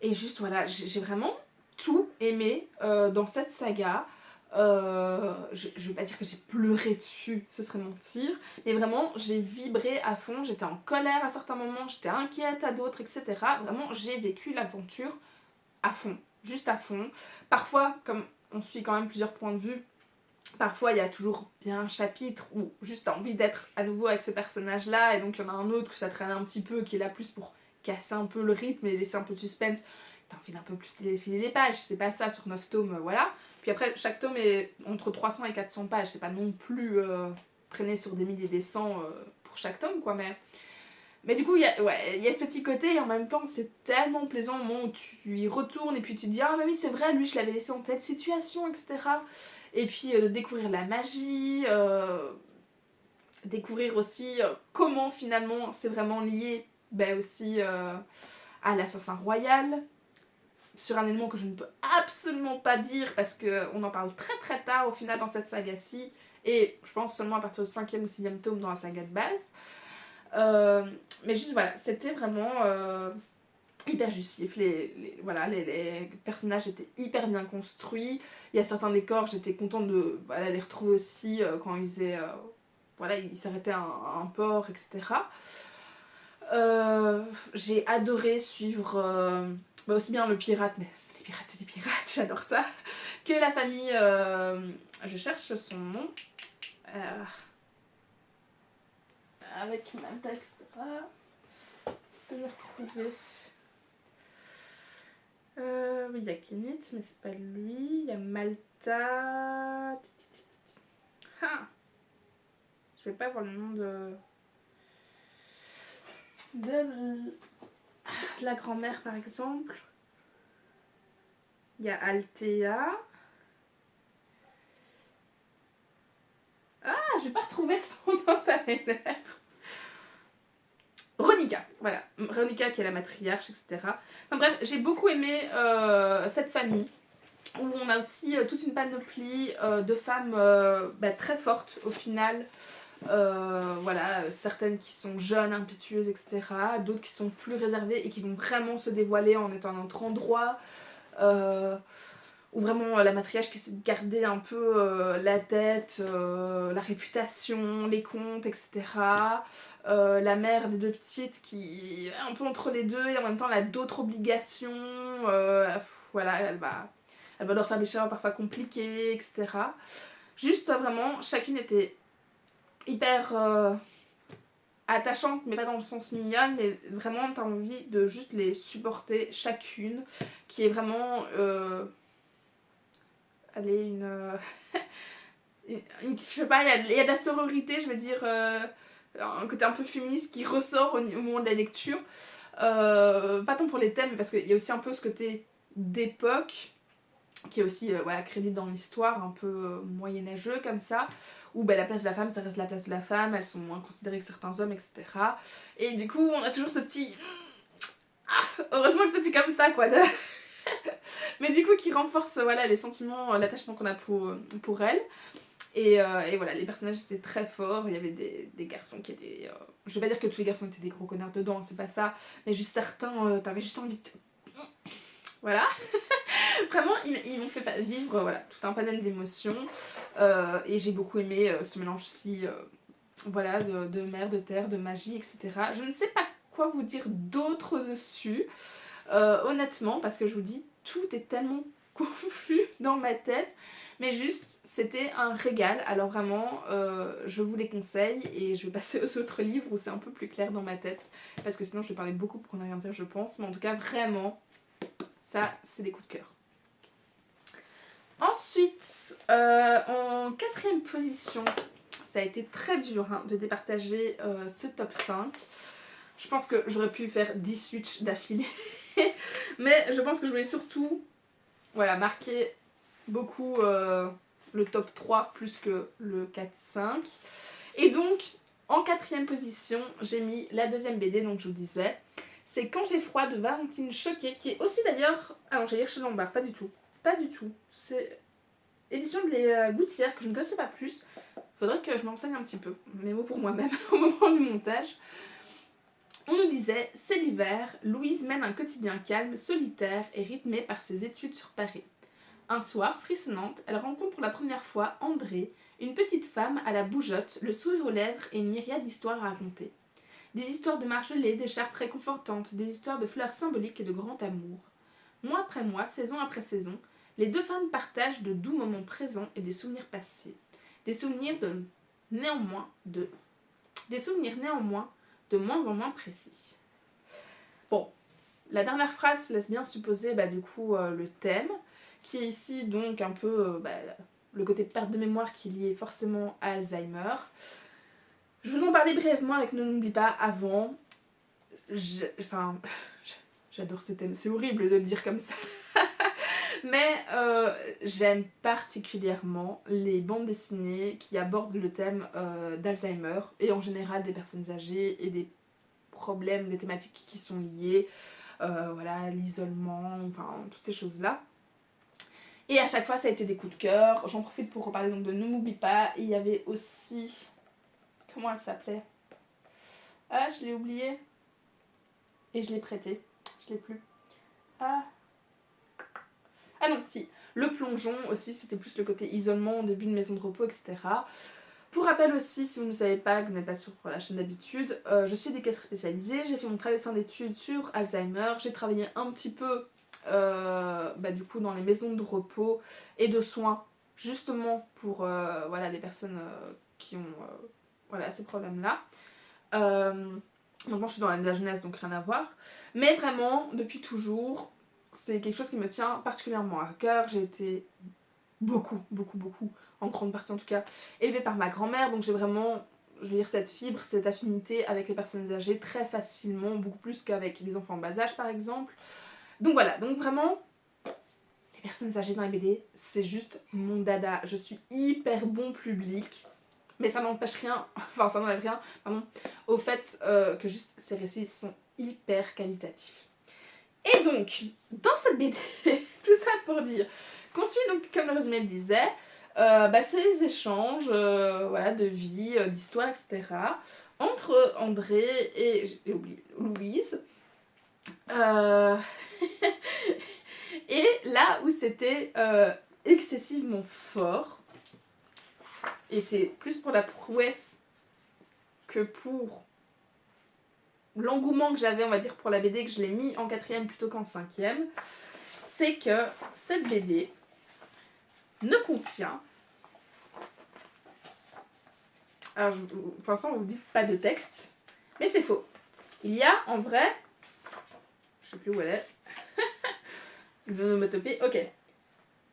juste j'ai vraiment tout aimé dans cette saga. Je vais pas dire que j'ai pleuré dessus, ce serait mentir, mais vraiment j'ai vibré à fond, j'étais en colère à certains moments, j'étais inquiète à d'autres, etc. Vraiment j'ai vécu l'aventure à fond, juste à fond. Parfois, comme on suit quand même plusieurs points de vue, parfois il y a toujours bien un chapitre où juste t'as envie d'être à nouveau avec ce personnage là, et donc il y en a un autre que ça traîne un petit peu, qui est là plus pour casser un peu le rythme et laisser un peu de suspense. T'as envie d'un peu plus défiler les pages, c'est pas ça sur 9 tomes, voilà. Puis après chaque tome est entre 300 et 400 pages, c'est pas non plus traîner sur des milliers et des cents pour chaque tome quoi, mais du coup, il y a ce petit côté, et en même temps, c'est tellement plaisant au moment où tu y retournes, et puis tu te dis, ah mais oui, c'est vrai, lui, je l'avais laissé en telle situation, etc. Et puis, de découvrir la magie, découvrir aussi comment finalement c'est vraiment lié aussi à l'assassin royal, sur un élément que je ne peux absolument pas dire parce qu'on en parle très très tard au final dans cette saga-ci, et je pense seulement à partir du 5e ou 6e tome dans la saga de base. Mais juste voilà, c'était vraiment hyper justif, les personnages étaient hyper bien construits, il y a certains décors, j'étais contente de les retrouver aussi quand ils s'arrêtaient à un port, etc. J'ai adoré suivre aussi bien le pirate, mais les pirates c'est des pirates, j'adore ça, que la famille, je cherche son nom, avec un texte, est-ce que je vais retrouver oui, il y a Kenneth, mais c'est pas lui, il y a Malta, je vais pas voir le nom de la grand-mère par exemple. Il y a Althea. Je vais pas retrouver son nom, ça m'énerve. Ronica, voilà. Ronica qui est la matriarche, etc. Enfin bref, j'ai beaucoup aimé cette famille, où on a aussi toute une panoplie de femmes très fortes au final. Certaines qui sont jeunes, impétueuses, etc. D'autres qui sont plus réservées et qui vont vraiment se dévoiler en étant à un autre endroit. Ou vraiment la matriarche qui essaie de garder un peu la tête, la réputation, les comptes, etc. La mère des deux petites qui est un peu entre les deux et en même temps elle a d'autres obligations. Elle va devoir faire des choix parfois compliqués, etc. Juste vraiment, chacune était hyper attachante, mais pas dans le sens mignonne, mais vraiment t'as envie de juste les supporter chacune, qui est vraiment je sais pas, il y a de la sororité, je veux dire, un côté un peu féministe qui ressort au moment de la lecture, pas tant pour les thèmes, mais parce qu'il y a aussi un peu ce côté d'époque qui est aussi crédit dans l'histoire, un peu moyenâgeux comme ça, où la place de la femme, ça reste la place de la femme, elles sont moins considérées que certains hommes, etc. Et du coup, on a toujours ce petit... heureusement que c'est plus comme ça, quoi. Mais du coup, qui renforce les sentiments, l'attachement qu'on a pour elle. Et voilà, les personnages étaient très forts, il y avait des garçons qui étaient... je vais pas dire que tous les garçons étaient des gros connards dedans, c'est pas ça, mais juste certains, t'avais juste envie de... Voilà. Vraiment, ils m'ont fait vivre tout un panel d'émotions. Et j'ai beaucoup aimé ce mélange aussi de mer, de terre, de magie, etc. Je ne sais pas quoi vous dire d'autre dessus, honnêtement, parce que je vous dis, tout est tellement confus dans ma tête. Mais juste, c'était un régal. Alors vraiment, je vous les conseille et je vais passer aux autres livres où c'est un peu plus clair dans ma tête. Parce que sinon, je vais parler beaucoup pour qu'on ait rien à dire, je pense. Mais en tout cas, vraiment... ça, c'est des coups de cœur. Ensuite, en 4e position, ça a été très dur de départager ce top 5. Je pense que j'aurais pu faire 10 switches d'affilée. Mais je pense que je voulais surtout marquer beaucoup le top 3 plus que le 4-5. Et donc, en 4e position, j'ai mis la 2e BD, donc je vous disais. C'est Quand j'ai froid de Valentine Choquet, qui est aussi d'ailleurs... Ah non, j'allais dire chez Lombard, pas du tout. Pas du tout. C'est édition de Les Gouttières, que je ne connaissais pas plus. Faudrait que je m'enseigne un petit peu, mes mots pour moi-même, au moment du montage. On nous disait, c'est l'hiver, Louise mène un quotidien calme, solitaire et rythmé par ses études sur Paris. Un soir, frissonnante, elle rencontre pour la première fois André, une petite femme à la bougeotte, le sourire aux lèvres et une myriade d'histoires à raconter. Des histoires de margelées, d'écharpes réconfortantes, des histoires de fleurs symboliques et de grand amour. Mois après mois, saison après saison, les deux femmes partagent de doux moments présents et des souvenirs passés. Des souvenirs néanmoins de moins en moins précis. Bon, la dernière phrase laisse bien supposer le thème, qui est ici donc un peu le côté perte de mémoire qui est lié forcément à Alzheimer. Je vous en parlais brièvement avec Ne n'oublie pas avant. J'adore ce thème, c'est horrible de le dire comme ça. Mais j'aime particulièrement les bandes dessinées qui abordent le thème d'Alzheimer et en général des personnes âgées et des problèmes, des thématiques qui sont liées, voilà, l'isolement, enfin toutes ces choses-là. Et à chaque fois ça a été des coups de cœur. J'en profite pour reparler donc de Ne m'oublie pas. Et il y avait aussi... Comment elle s'appelait? Ah, je l'ai oublié. Et je l'ai prêté. Je l'ai plus. Ah non, si. Le plongeon aussi, c'était plus le côté isolement au début de maison de repos, etc. Pour rappel aussi, si vous ne savez pas, que vous n'êtes pas sur la chaîne d'habitude, je suis éducatrice spécialisée, j'ai fait mon travail de fin d'études sur Alzheimer, j'ai travaillé un petit peu du coup dans les maisons de repos et de soins, justement pour voilà, les personnes qui ont voilà, ces problèmes-là. Donc moi je suis dans la jeunesse, donc rien à voir. Mais vraiment, depuis toujours, c'est quelque chose qui me tient particulièrement à cœur. J'ai été beaucoup, en grande partie en tout cas, élevée par ma grand-mère. Donc j'ai vraiment, je veux dire, cette fibre, cette affinité avec les personnes âgées très facilement, beaucoup plus qu'avec les enfants en bas âge par exemple. Donc voilà, donc vraiment, les personnes âgées dans les BD, c'est juste mon dada. Je suis hyper bon public. Mais ça n'empêche rien, enfin ça n'enlève rien, pardon, au fait que juste ces récits sont hyper qualitatifs. Et donc, dans cette BD, tout ça pour dire qu'on suit donc, comme le résumé le disait, ces échanges voilà, de vie, d'histoire, etc. entre André et, j'ai oublié, Louise. Et là où c'était excessivement fort, et c'est plus pour la prouesse que pour l'engouement que j'avais, on va dire, pour la BD, que je l'ai mis en 4e plutôt qu'en 5e, c'est que cette BD ne contient... Alors, pour l'instant, on vous dit pas de texte, mais c'est faux. Il y a, en vrai... Je sais plus où elle est. L'onomatopée, ok.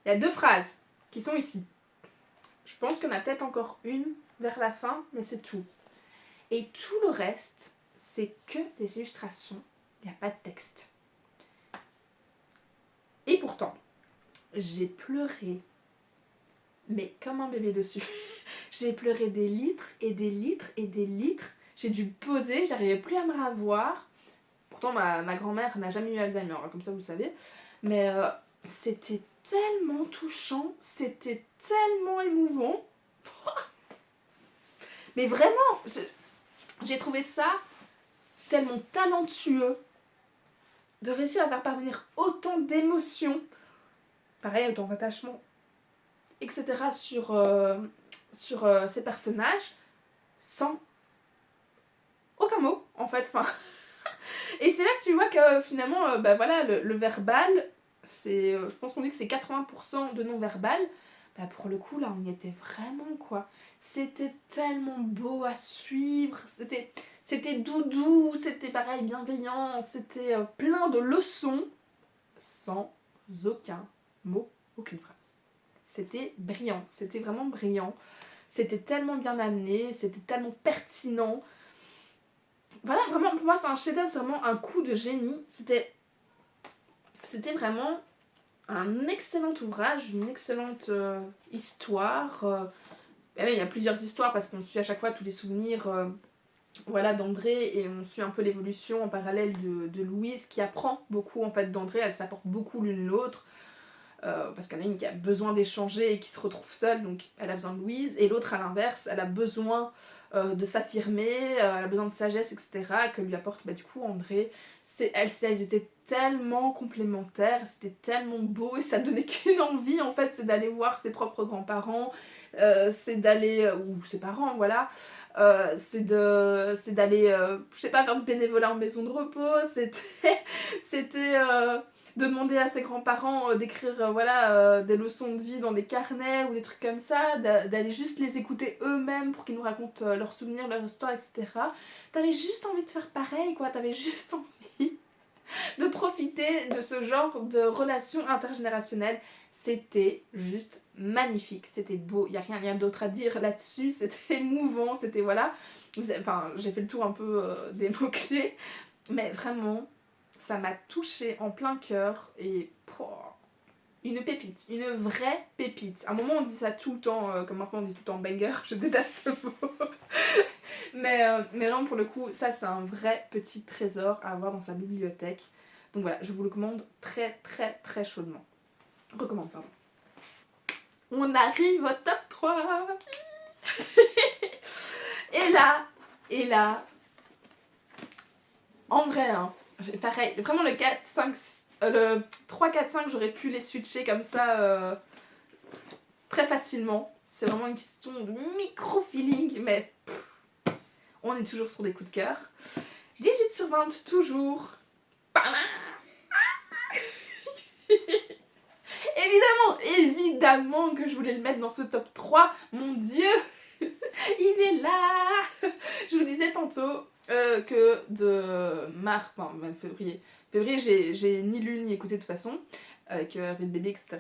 Il y a 2 phrases qui sont ici. Je pense qu'il y en a peut-être encore une vers la fin, mais c'est tout. Et tout le reste, c'est que des illustrations, il n'y a pas de texte. Et pourtant, j'ai pleuré, mais comme un bébé dessus. J'ai pleuré des litres et des litres et des litres. J'ai dû me poser, j'arrivais plus à me ravoir. Pourtant, ma grand-mère n'a jamais eu Alzheimer, comme ça vous le savez. Mais c'était tellement touchant, c'était tellement émouvant. Mais vraiment, j'ai trouvé ça tellement talentueux de réussir à faire parvenir autant d'émotions, pareil, autant d'attachement, etc. sur ces personnages, sans aucun mot, en fait. Enfin, et c'est là que tu vois que finalement, voilà, le verbal, c'est, je pense qu'on dit que c'est 80% de non-verbal. Pour le coup, là, on y était vraiment, quoi. C'était tellement beau à suivre, c'était doudou, c'était pareil, bienveillant, c'était plein de leçons, sans aucun mot, aucune phrase. C'était brillant, c'était vraiment brillant. C'était tellement bien amené, c'était tellement pertinent. Voilà, vraiment, pour moi, c'est un chef-d'œuvre, c'est vraiment un coup de génie. C'était vraiment un excellent ouvrage, une excellente histoire. Il y a plusieurs histoires parce qu'on suit à chaque fois tous les souvenirs voilà, d'André et on suit un peu l'évolution en parallèle de Louise qui apprend beaucoup en fait d'André, elle s'apporte beaucoup l'une l'autre. Parce qu'il y en a une qui a besoin d'échanger et qui se retrouve seule, donc elle a besoin de Louise, et l'autre à l'inverse, elle a besoin de s'affirmer, elle a besoin de sagesse, etc., que lui apporte du coup André. Elles étaient tellement complémentaires, c'était tellement beau, et ça donnait qu'une envie en fait, c'est d'aller voir ses propres grands-parents, c'est d'aller, ou ses parents, voilà, c'est d'aller, je sais pas, faire du bénévolat en maison de repos, c'était de demander à ses grands-parents d'écrire des leçons de vie dans des carnets ou des trucs comme ça, d'aller juste les écouter eux-mêmes pour qu'ils nous racontent leurs souvenirs, leurs histoires, etc. T'avais juste envie de faire pareil, quoi. T'avais juste envie de profiter de ce genre de relations intergénérationnelles. C'était juste magnifique, c'était beau, il n'y a rien d'autre à dire là-dessus, c'était émouvant, c'était voilà. Enfin, j'ai fait le tour un peu des mots-clés, mais vraiment... ça m'a touchée en plein cœur et une pépite, une vraie pépite. À un moment on dit ça tout le temps, comme maintenant on dit tout le temps banger, je déteste ce mot. mais vraiment pour le coup, ça c'est un vrai petit trésor à avoir dans sa bibliothèque. Donc voilà, je vous le recommande très très très chaudement. Recommande, pardon. On arrive au top 3. et là, en vrai, hein, pareil, vraiment le 4, 5, le 3, 4, 5, j'aurais pu les switcher comme ça très facilement. C'est vraiment une question de micro-feeling, mais on est toujours sur des coups de cœur. 18 sur 20, toujours. Évidemment que je voulais le mettre dans ce top 3. Mon Dieu, il est là. Je vous disais tantôt que de mars, enfin même février, j'ai ni lu ni écouté de toute façon, avec Ride Baby, etc.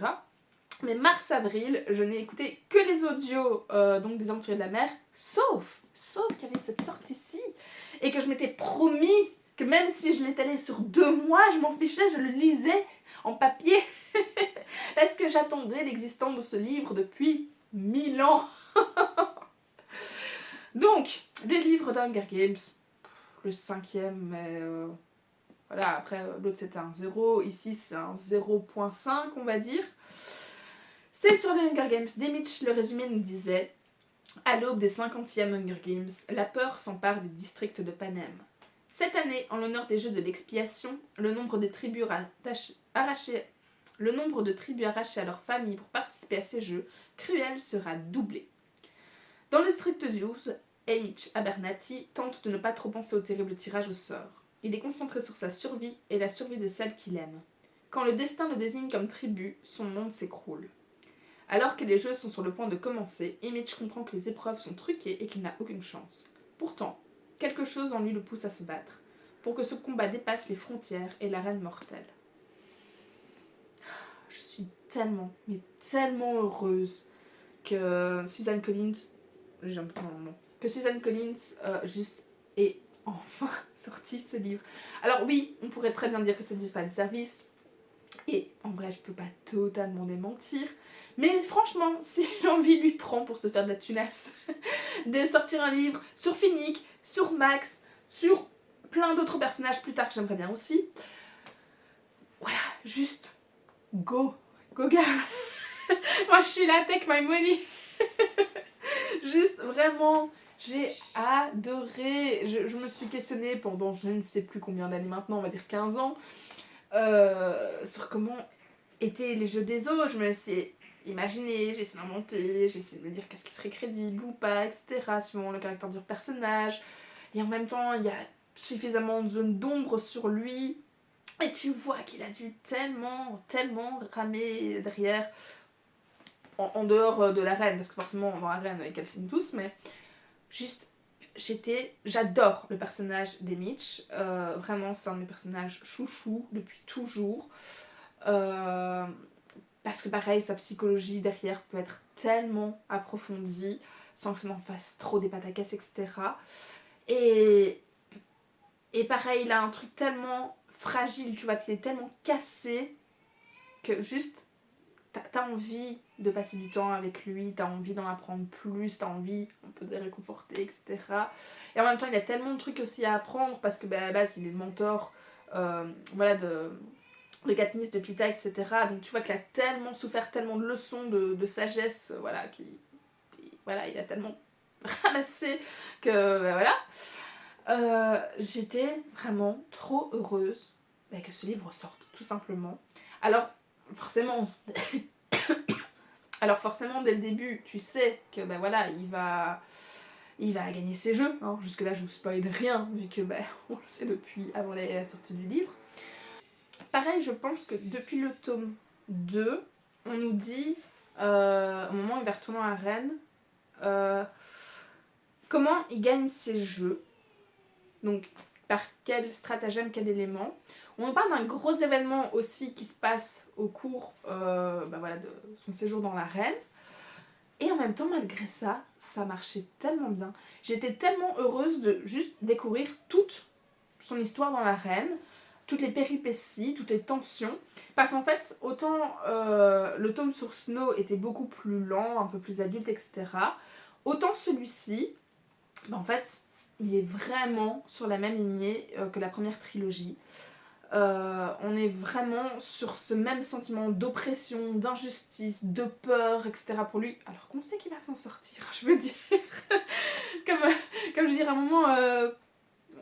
Mais mars-avril, je n'ai écouté que les audios donc des Aventuriers de la Mer, sauf qu'il y avait cette sortie-ci, et que je m'étais promis que même si je l'étalais sur 2 mois, je m'en fichais, je le lisais en papier, parce que j'attendais l'existence de ce livre depuis 1000 ans. Donc, le livre d'Hunger Games, le 5e, mais voilà, après l'autre c'était un 0, ici c'est un 0.5 on va dire. C'est sur les Hunger Games. Demitch, le résumé nous disait: à l'aube des 50e Hunger Games, la peur s'empare des districts de Panem. Cette année, en l'honneur des Jeux de l'expiation, le nombre de tribus arrachées à leurs familles pour participer à ces jeux cruels sera doublé. Dans le district 12, Haymitch Abernathy tente de ne pas trop penser au terrible tirage au sort. Il est concentré sur sa survie et la survie de celle qu'il aime. Quand le destin le désigne comme tribu, son monde s'écroule. Alors que les jeux sont sur le point de commencer, Haymitch comprend que les épreuves sont truquées et qu'il n'a aucune chance. Pourtant, quelque chose en lui le pousse à se battre, pour que ce combat dépasse les frontières et l'arène mortelle. Je suis tellement, mais tellement heureuse que Suzanne Collins, juste ait enfin sorti ce livre. Alors oui, on pourrait très bien dire que c'est du fanservice, et en vrai je peux pas totalement démentir, mais franchement, si l'envie lui prend pour se faire de la tunasse, de sortir un livre sur Finnick, sur Max, sur plein d'autres personnages plus tard que j'aimerais bien aussi, voilà, juste go girl. Moi je suis là, take my money. Juste vraiment, j'ai adoré. Je me suis questionnée pendant je ne sais plus combien d'années maintenant, on va dire 15 ans, sur comment étaient les jeux des autres. Je me suis imaginé, j'ai essayé d'inventer, j'ai essayé de me dire qu'est-ce qui serait crédible ou pas, etc. Suivant le caractère du personnage. Et en même temps, il y a suffisamment de zones d'ombre sur lui. Et tu vois qu'il a dû tellement ramer derrière, en dehors de l'arène, parce que forcément dans l'arène ils calcinent tous, mais juste, j'adore le personnage d'Haymitch, vraiment c'est un de mes personnages chouchou depuis toujours, parce que pareil, sa psychologie derrière peut être tellement approfondie, sans que ça m'en fasse trop des pataquès, etc. Et pareil, il a un truc tellement fragile, tu vois, qu'il est tellement cassé, que juste, t'as envie de passer du temps avec lui, t'as envie d'en apprendre plus, t'as envie un peu de le réconforter, etc. Et en même temps, il a tellement de trucs aussi à apprendre, parce que à la base, il est le mentor voilà, de Katniss, de Peeta, etc. Donc tu vois qu'il a tellement souffert, tellement de leçons de sagesse, voilà, voilà, il a tellement ramassé que, voilà. J'étais vraiment trop heureuse que ce livre sorte, tout simplement. Alors, forcément, dès le début, tu sais que voilà, il va gagner ses jeux. Hein. Jusque-là, je vous spoil rien, vu que on le sait depuis avant la sortie du livre. Pareil, je pense que depuis le tome 2, on nous dit, au moment où il va retourner à Rennes, comment il gagne ses jeux. Donc, par quel stratagème, quel élément. On nous parle d'un gros événement aussi qui se passe au cours voilà, de son séjour dans l'arène. Et en même temps, malgré ça, ça marchait tellement bien. J'étais tellement heureuse de juste découvrir toute son histoire dans l'arène, toutes les péripéties, toutes les tensions. Parce qu'en fait, autant le tome sur Snow était beaucoup plus lent, un peu plus adulte, etc. Autant celui-ci, en fait, il est vraiment sur la même lignée que la première trilogie. On est vraiment sur ce même sentiment d'oppression, d'injustice, de peur, etc. pour lui, alors qu'on sait qu'il va s'en sortir, je veux dire. comme je veux dire, à un moment,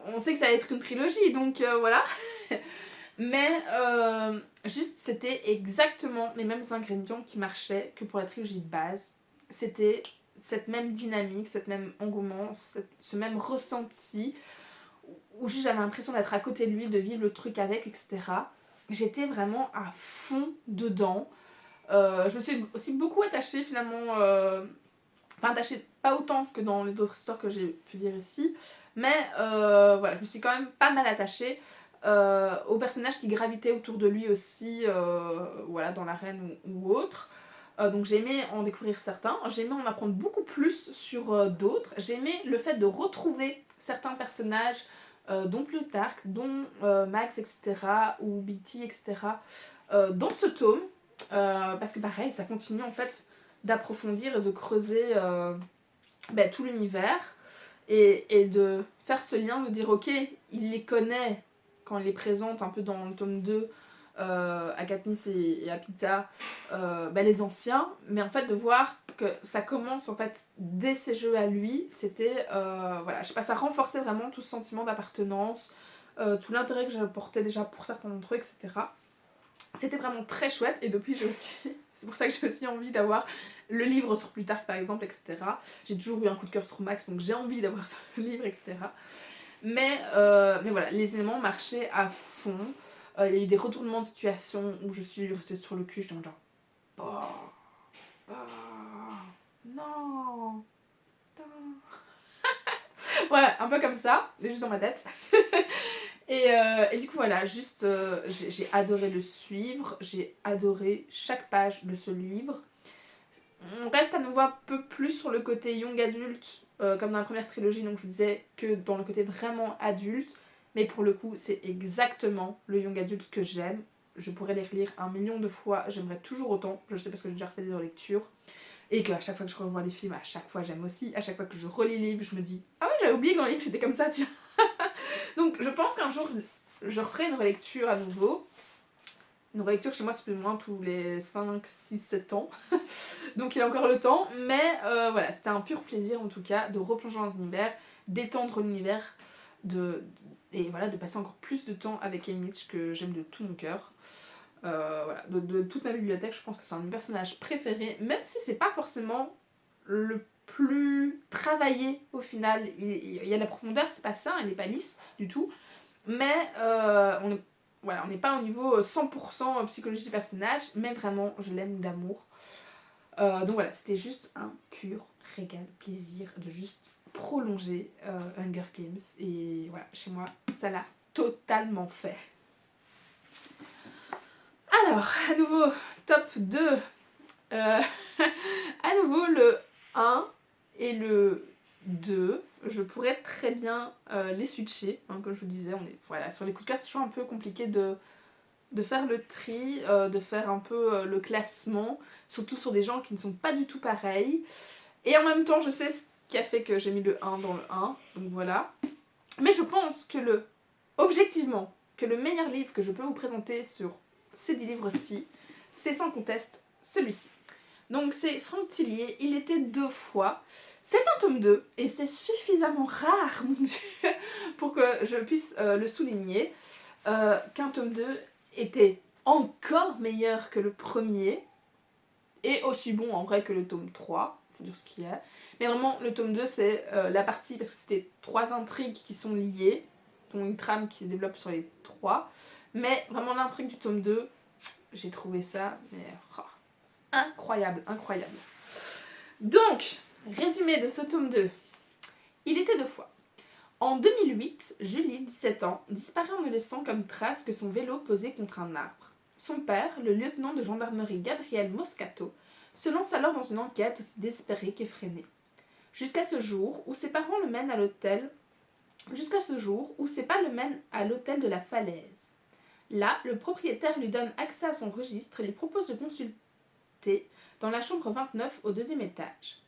on sait que ça va être une trilogie, donc voilà. Mais juste, c'était exactement les mêmes ingrédients qui marchaient que pour la trilogie de base. C'était cette même dynamique, cette même engouement, ce même ressenti, où juste j'avais l'impression d'être à côté de lui, de vivre le truc avec, etc. J'étais vraiment à fond dedans. Je me suis aussi beaucoup attachée finalement, enfin attachée pas autant que dans les autres histoires que j'ai pu dire ici, mais voilà, je me suis quand même pas mal attachée aux personnages qui gravitaient autour de lui aussi, voilà, dans l'arène ou autre. Donc j'ai aimé en découvrir certains, j'ai aimé en apprendre beaucoup plus sur d'autres, j'ai aimé le fait de retrouver certains personnages, dont Plutarque, dont Max, etc., ou Bitty, etc., dans ce tome, parce que pareil, ça continue en fait d'approfondir et de creuser tout l'univers, et de faire ce lien, de dire ok, il les connaît quand il les présente un peu dans le tome 2, à Katniss et à Pita, les anciens, mais en fait de voir que ça commence en fait dès ses jeux à lui, c'était voilà, je sais pas, ça renforçait vraiment tout ce sentiment d'appartenance, tout l'intérêt que j'apportais déjà pour certains d'entre eux, etc. C'était vraiment très chouette, et depuis j'ai aussi c'est pour ça que j'ai aussi envie d'avoir le livre sur Plutarque par exemple, etc. J'ai toujours eu un coup de cœur sur Max, donc j'ai envie d'avoir ce livre, etc. Mais voilà, les éléments marchaient à fond. Il y a eu des retournements de situation où je suis restée sur le cul, j'étais en genre non, ouais, un peu comme ça, juste dans ma tête. et du coup voilà, juste j'ai adoré le suivre, j'ai adoré chaque page de ce livre. On reste à nouveau un peu plus sur le côté young adulte, comme dans la première trilogie, donc je vous disais que dans le côté vraiment adulte, mais pour le coup c'est exactement le young adulte que j'aime. Je pourrais les relire 1 million de fois, j'aimerais toujours autant, je sais parce que j'ai déjà refait des relectures, et qu'à chaque fois que je revois les films, à chaque fois j'aime aussi, à chaque fois que je relis les livres, je me dis ah ouais, j'avais oublié que dans les livres c'était comme ça, tiens. Donc je pense qu'un jour je referai une relecture à nouveau. Une relecture chez moi c'est plus ou moins tous les 5, 6, 7 ans. Donc il a encore le temps, mais voilà, c'était un pur plaisir en tout cas de replonger dans l'univers, d'étendre l'univers, et voilà, de passer encore plus de temps avec Haymitch que j'aime de tout mon cœur. Voilà, de toute ma bibliothèque, je pense que c'est un de mes personnages préférés, même si c'est pas forcément le plus travaillé au final. Il y a de la profondeur, c'est pas ça, il n'est pas lisse du tout, mais on n'est pas au niveau 100% psychologie du personnage, mais vraiment je l'aime d'amour. Donc voilà, c'était juste un pur régal, plaisir de juste prolonger Hunger Games, et voilà, chez moi ça l'a totalement fait. Alors, à nouveau, top 2. À nouveau, le 1 et le 2. Je pourrais très bien les switcher. Hein, comme je vous disais, voilà, sur les coups de cœur, c'est toujours un peu compliqué de faire le tri, de faire un peu le classement, surtout sur des gens qui ne sont pas du tout pareils. Et en même temps, je sais ce qui a fait que j'ai mis le 1 dans le 1, donc voilà. Mais je pense que objectivement, que le meilleur livre que je peux vous présenter sur ces 10 livres-ci, c'est sans conteste celui-ci. Donc c'est Franck Tillier, Il était 2 fois. C'est un tome 2, et c'est suffisamment rare, mon Dieu, pour que je puisse le souligner, qu'un tome 2 était encore meilleur que le premier, et aussi bon en vrai que le tome 3, faut dire ce qu'il y a. Mais vraiment, le tome 2, c'est la partie, parce que c'était 3 intrigues qui sont liées, dont une trame qui se développe sur les 3. Mais vraiment, l'intrigue du tome 2, j'ai trouvé ça mais, incroyable, incroyable. Donc, résumé de ce tome 2. Il était 2 fois. En 2008, Julie, 17 ans, disparaît en ne laissant comme trace que son vélo posé contre un arbre. Son père, le lieutenant de gendarmerie Gabriel Moscato, se lance alors dans une enquête aussi désespérée qu'effrénée. Jusqu'à ce jour où ses parents le mènent à l'hôtel. Jusqu'à ce jour où ses pas le mènent à l'hôtel de la Falaise. Là, le propriétaire lui donne accès à son registre et lui propose de consulter dans la chambre 29 au 2e étage.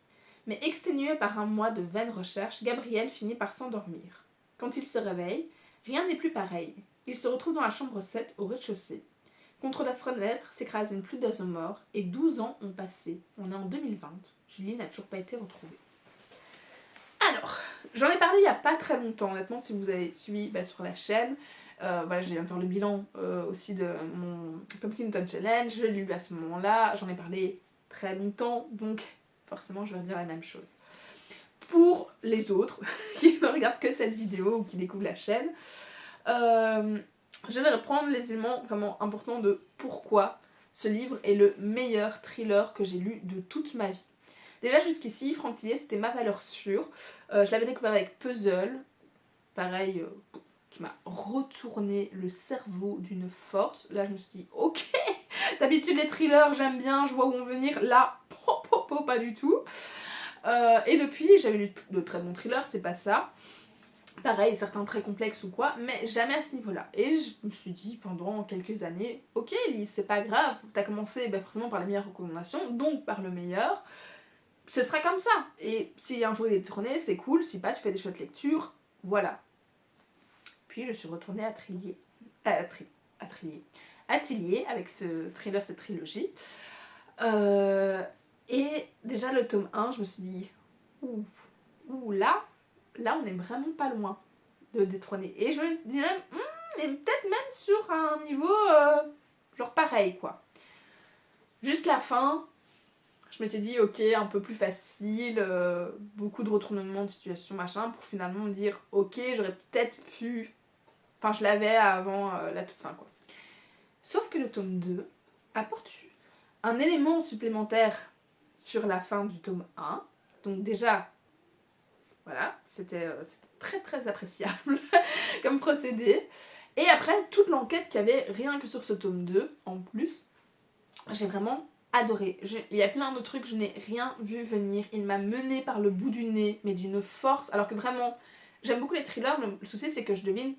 Mais exténué par un mois de vaines recherches, Gabriel finit par s'endormir. Quand il se réveille, rien n'est plus pareil. Il se retrouve dans la chambre 7 au rez-de-chaussée. Contre la fenêtre s'écrase une pluie d'oiseaux morts et 12 ans ont passé. On est en 2020. Julie n'a toujours pas été retrouvée. Alors, j'en ai parlé il n'y a pas très longtemps, honnêtement, si vous avez suivi sur la chaîne. Voilà, je viens de faire le bilan aussi de mon Pumpkin Tom Challenge, je l'ai lu à ce moment-là, j'en ai parlé très longtemps, donc forcément je vais dire la même chose. Pour les autres qui ne regardent que cette vidéo ou qui découvrent la chaîne, je vais reprendre les éléments vraiment importants de pourquoi ce livre est le meilleur thriller que j'ai lu de toute ma vie. Déjà jusqu'ici, Franck Tillier, c'était ma valeur sûre. Je l'avais découvert avec Puzzle, pareil, qui m'a retourné le cerveau d'une force. Là, je me suis dit, ok, d'habitude les thrillers, j'aime bien, je vois où on veut venir. Là, pas du tout. Et depuis, j'avais lu de très bons thrillers, c'est pas ça. Pareil, certains très complexes ou quoi, mais jamais à ce niveau-là. Et je me suis dit pendant quelques années, ok Lise, c'est pas grave, t'as commencé forcément par les meilleures recommandations, donc par le meilleur. Ce sera comme ça. Et si un jour il est tourné, c'est cool, si pas, tu fais des chouettes lectures, voilà. Puis je suis retournée à Tillier avec ce thriller, cette trilogie. Et déjà le tome 1, je me suis dit, là on est vraiment pas loin de détrôner. Et je me dis même, et peut-être même sur un niveau genre pareil quoi. Juste la fin, je m'étais dit ok, un peu plus facile, beaucoup de retournements de situation machin, pour finalement me dire ok, j'aurais peut-être pu, enfin je l'avais avant la toute fin quoi. Sauf que le tome 2 apporte un élément supplémentaire sur la fin du tome 1, donc déjà voilà, c'était très très appréciable comme procédé. Et après, toute l'enquête qu'il y avait rien que sur ce tome 2, en plus, j'ai vraiment adoré. Il y a plein de trucs, je n'ai rien vu venir. Il m'a mené par le bout du nez, mais d'une force. Alors que vraiment, j'aime beaucoup les thrillers, mais le souci c'est que je devine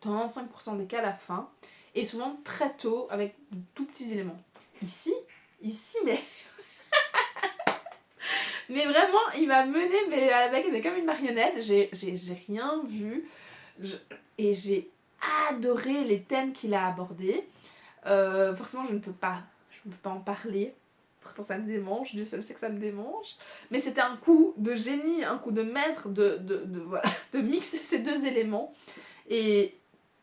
dans 95% des cas à la fin. Et souvent très tôt, avec de tout petits éléments. Ici, mais... mais vraiment, il m'a mené mais avec comme une marionnette. J'ai rien vu. Et j'ai adoré les thèmes qu'il a abordés. Forcément, je ne peux pas en parler. Pourtant, ça me démange. Dieu seul sait que ça me démange. Mais c'était un coup de génie, un coup de maître voilà, de mixer ces deux éléments. Et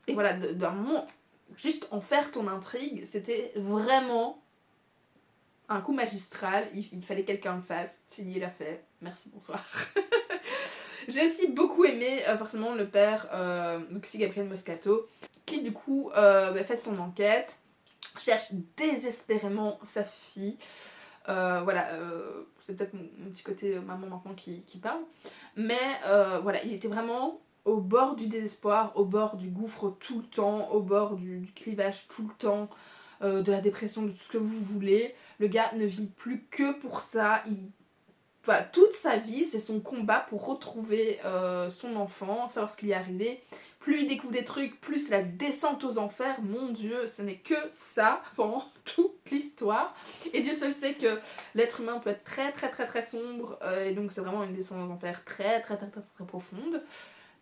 voilà, d'un moment, juste en faire ton intrigue, c'était vraiment un coup magistral. Il fallait que quelqu'un le fasse. Tilly l'a fait. Merci, bonsoir. J'ai aussi beaucoup aimé forcément le père, donc ici Gabriel Moscato, qui du coup fait son enquête, cherche désespérément sa fille. Voilà, c'est peut-être mon petit côté maman maintenant qui parle. Mais voilà, il était vraiment au bord du désespoir, au bord du gouffre tout le temps, au bord du clivage tout le temps, de la dépression, de tout ce que vous voulez. Le gars ne vit plus que pour ça. Voilà, toute sa vie, c'est son combat pour retrouver son enfant, savoir ce qui lui est arrivé. Plus il découvre des trucs, plus la descente aux enfers, mon Dieu, ce n'est que ça pendant toute l'histoire. Et Dieu seul sait que l'être humain peut être très très très très sombre, et donc c'est vraiment une descente aux enfers très très très très très profonde.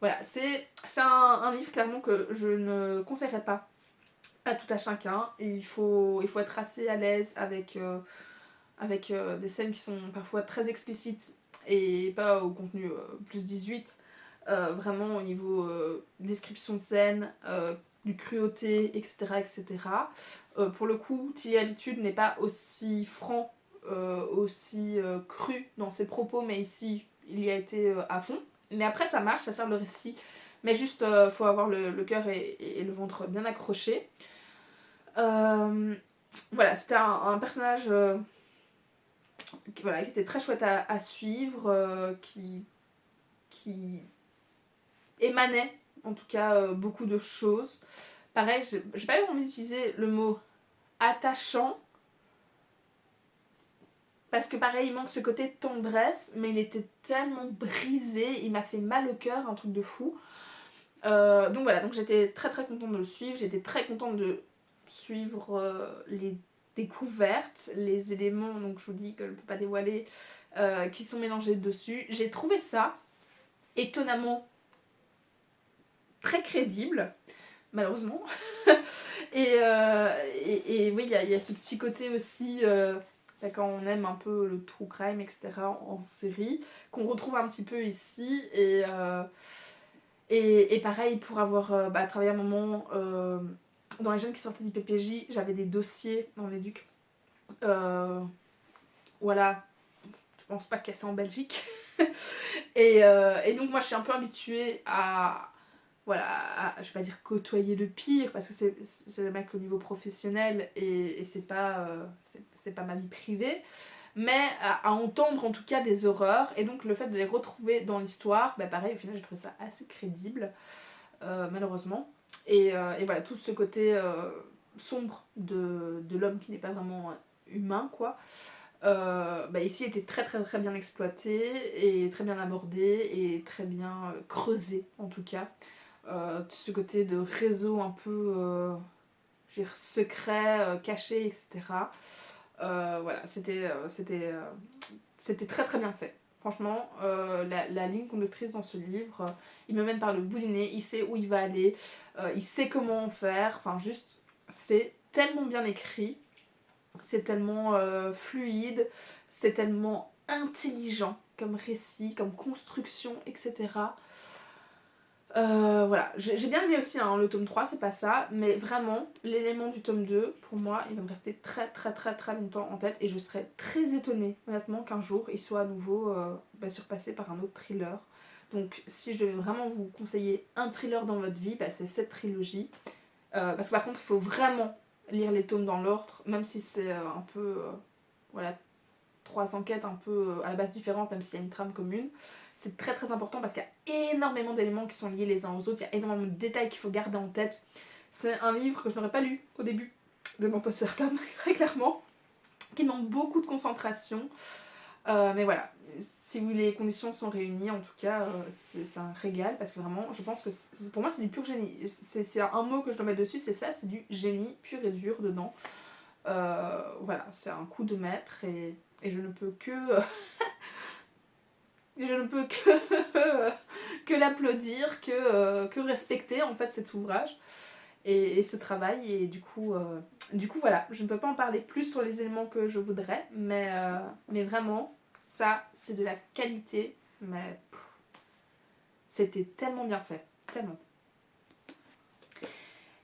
Voilà, c'est un livre clairement que je ne conseillerais pas à tout à chacun. Et il faut être assez à l'aise avec des scènes qui sont parfois très explicites et pas au contenu plus 18. Vraiment au niveau description de scène, du cruauté, etc. etc. Pour le coup, Tilly Attitude n'est pas aussi franc, aussi cru dans ses propos, mais ici, il y a été à fond. Mais après, ça marche, ça sert le récit. Mais juste, faut avoir le cœur et le ventre bien accrochés. Voilà, c'était un personnage qui était très chouette à suivre, qui émanait en tout cas beaucoup de choses. Pareil, j'ai pas eu envie d'utiliser le mot attachant, parce que pareil, il manque ce côté tendresse, mais il était tellement brisé, il m'a fait mal au cœur, un truc de fou. Donc voilà, donc j'étais très très contente de le suivre, j'étais très contente de suivre les découvertes, les éléments, donc je vous dis que je ne peux pas dévoiler, qui sont mélangés dessus. J'ai trouvé ça étonnamment très crédible, malheureusement. et oui, il y a ce petit côté aussi, quand on aime un peu le true crime, etc., en série, qu'on retrouve un petit peu ici. Et pareil, pour avoir travaillé un moment dans les jeunes qui sortaient du PPJ, j'avais des dossiers en éduc. Voilà, je pense pas qu'il y a ça en Belgique. et donc moi je suis un peu habituée à, voilà, je vais pas dire côtoyer le pire, parce que c'est le mec au niveau professionnel et c'est pas ma vie privée, mais à entendre en tout cas des horreurs, et donc le fait de les retrouver dans l'histoire, pareil, au final j'ai trouvé ça assez crédible, malheureusement. Et voilà, tout ce côté sombre de l'homme qui n'est pas vraiment humain, quoi. Ici était très très très bien exploité et très bien abordé et très bien creusé en tout cas. Ce côté de réseau un peu je veux dire, secret, caché, etc. Voilà, c'était très très bien fait. Franchement, la ligne conductrice dans ce livre, il me mène par le bout du nez, il sait où il va aller, il sait comment faire, enfin juste, c'est tellement bien écrit, c'est tellement fluide, c'est tellement intelligent comme récit, comme construction, etc. Voilà, j'ai bien aimé aussi le tome 3, c'est pas ça, mais vraiment, l'élément du tome 2, pour moi, il va me rester très très très très longtemps en tête, et je serais très étonnée, honnêtement, qu'un jour, il soit à nouveau surpassé par un autre thriller. Donc, si je devais vraiment vous conseiller un thriller dans votre vie, c'est cette trilogie. Parce que par contre, il faut vraiment lire les tomes dans l'ordre, même si c'est un peu, voilà, 3 enquêtes un peu à la base différentes, même s'il y a une trame commune. C'est très très important parce qu'il y a énormément d'éléments qui sont liés les uns aux autres, il y a énormément de détails qu'il faut garder en tête. C'est un livre que je n'aurais pas lu au début de mon postpartum, très clairement, qui demande beaucoup de concentration. Mais voilà, si les conditions sont réunies, en tout cas, c'est un régal, parce que vraiment, je pense que pour moi, c'est du pur génie. C'est un mot que je dois mettre dessus, c'est ça, c'est du génie pur et dur dedans. Voilà, c'est un coup de maître, et je ne peux que... je ne peux que l'applaudir, que respecter en fait cet ouvrage et ce travail. Et du coup voilà, je ne peux pas en parler plus sur les éléments que je voudrais, mais vraiment, ça c'est de la qualité, mais c'était tellement bien fait, tellement.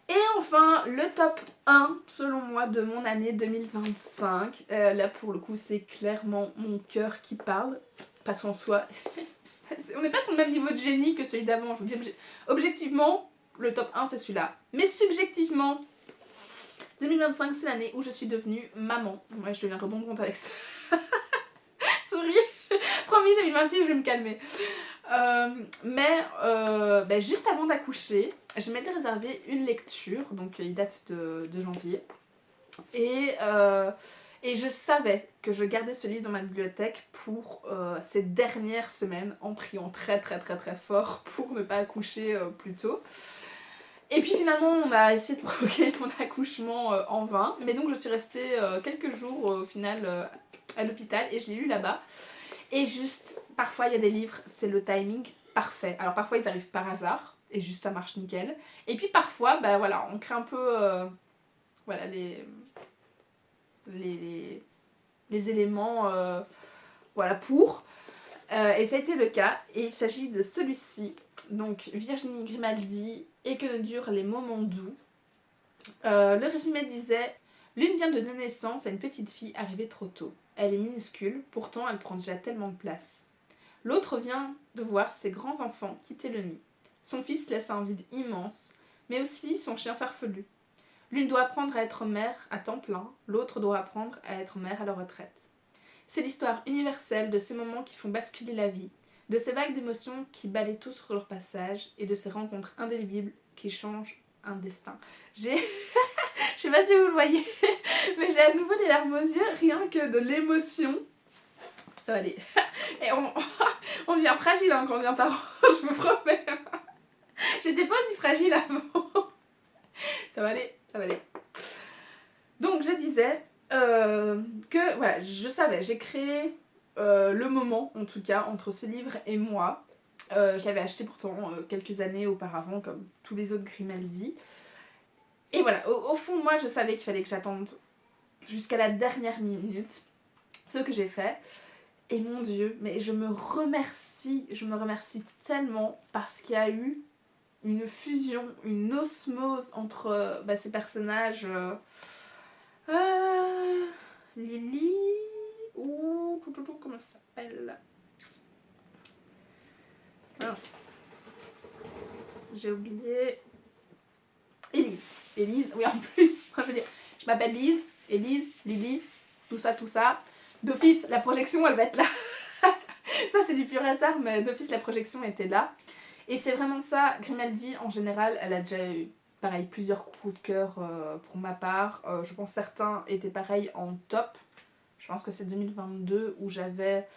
Et enfin, le top 1, selon moi, de mon année 2025. Là, pour le coup, c'est clairement mon cœur qui parle. Parce qu'en soi, on n'est pas sur le même niveau de génie que celui d'avant. Je vous dis, objectivement, le top 1, c'est celui-là. Mais subjectivement, 2025, c'est l'année où je suis devenue maman. Ouais, je deviens rebondante avec ça. Sorry. Promis, 2026, je vais me calmer. Juste avant d'accoucher, je m'étais réservé une lecture, donc il date de janvier, et je savais que je gardais ce livre dans ma bibliothèque pour ces dernières semaines, en priant très très très très fort pour ne pas accoucher plus tôt. Et puis finalement on a essayé de provoquer mon accouchement en vain, mais donc je suis restée quelques jours au final à l'hôpital, et je l'ai lu là-bas. Et juste, parfois il y a des livres, c'est le timing parfait. Alors parfois ils arrivent par hasard, et juste ça marche nickel. Et puis parfois, voilà, on crée un peu voilà, les éléments voilà, pour. Et ça a été le cas, et il s'agit de celui-ci. Donc Virginie Grimaldi, Et que ne durent les moments doux. Le résumé disait: l'une vient de donner naissance à une petite fille arrivée trop tôt. Elle est minuscule, pourtant elle prend déjà tellement de place. L'autre vient de voir ses grands enfants quitter le nid. Son fils laisse un vide immense, mais aussi son chien farfelu. L'une doit apprendre à être mère à temps plein, l'autre doit apprendre à être mère à la retraite. C'est l'histoire universelle de ces moments qui font basculer la vie, de ces vagues d'émotions qui balayent tout sur leur passage, et de ces rencontres indélébiles qui changent un destin. Je sais pas si vous le voyez, mais j'ai à nouveau des larmes aux yeux, rien que de l'émotion. Ça va aller. Et on devient fragile quand on devient parent, je vous promets. J'étais pas aussi fragile avant. Ça va aller, ça va aller. Donc je disais que voilà, je savais, j'ai créé le moment en tout cas entre ce livre et moi. Je l'avais acheté pourtant quelques années auparavant comme tous les autres Grimaldi. Et voilà, au fond moi je savais qu'il fallait que j'attende jusqu'à la dernière minute, ce que j'ai fait. Et mon Dieu, mais je me remercie tellement parce qu'il y a eu une fusion, une osmose entre ces personnages. Lily ou comment ça s'appelle? Mince, j'ai oublié. Élise, oui en plus, je veux dire, je m'appelle Lise, Élise, Lily, tout ça. D'office, la projection elle va être là. Ça c'est du pur hasard, mais d'office la projection était là. Et c'est vraiment ça, Grimaldi en général, elle a déjà eu pareil plusieurs coups de cœur pour ma part. Je pense que certains étaient pareil en top. Je pense que c'est 2022 où j'avais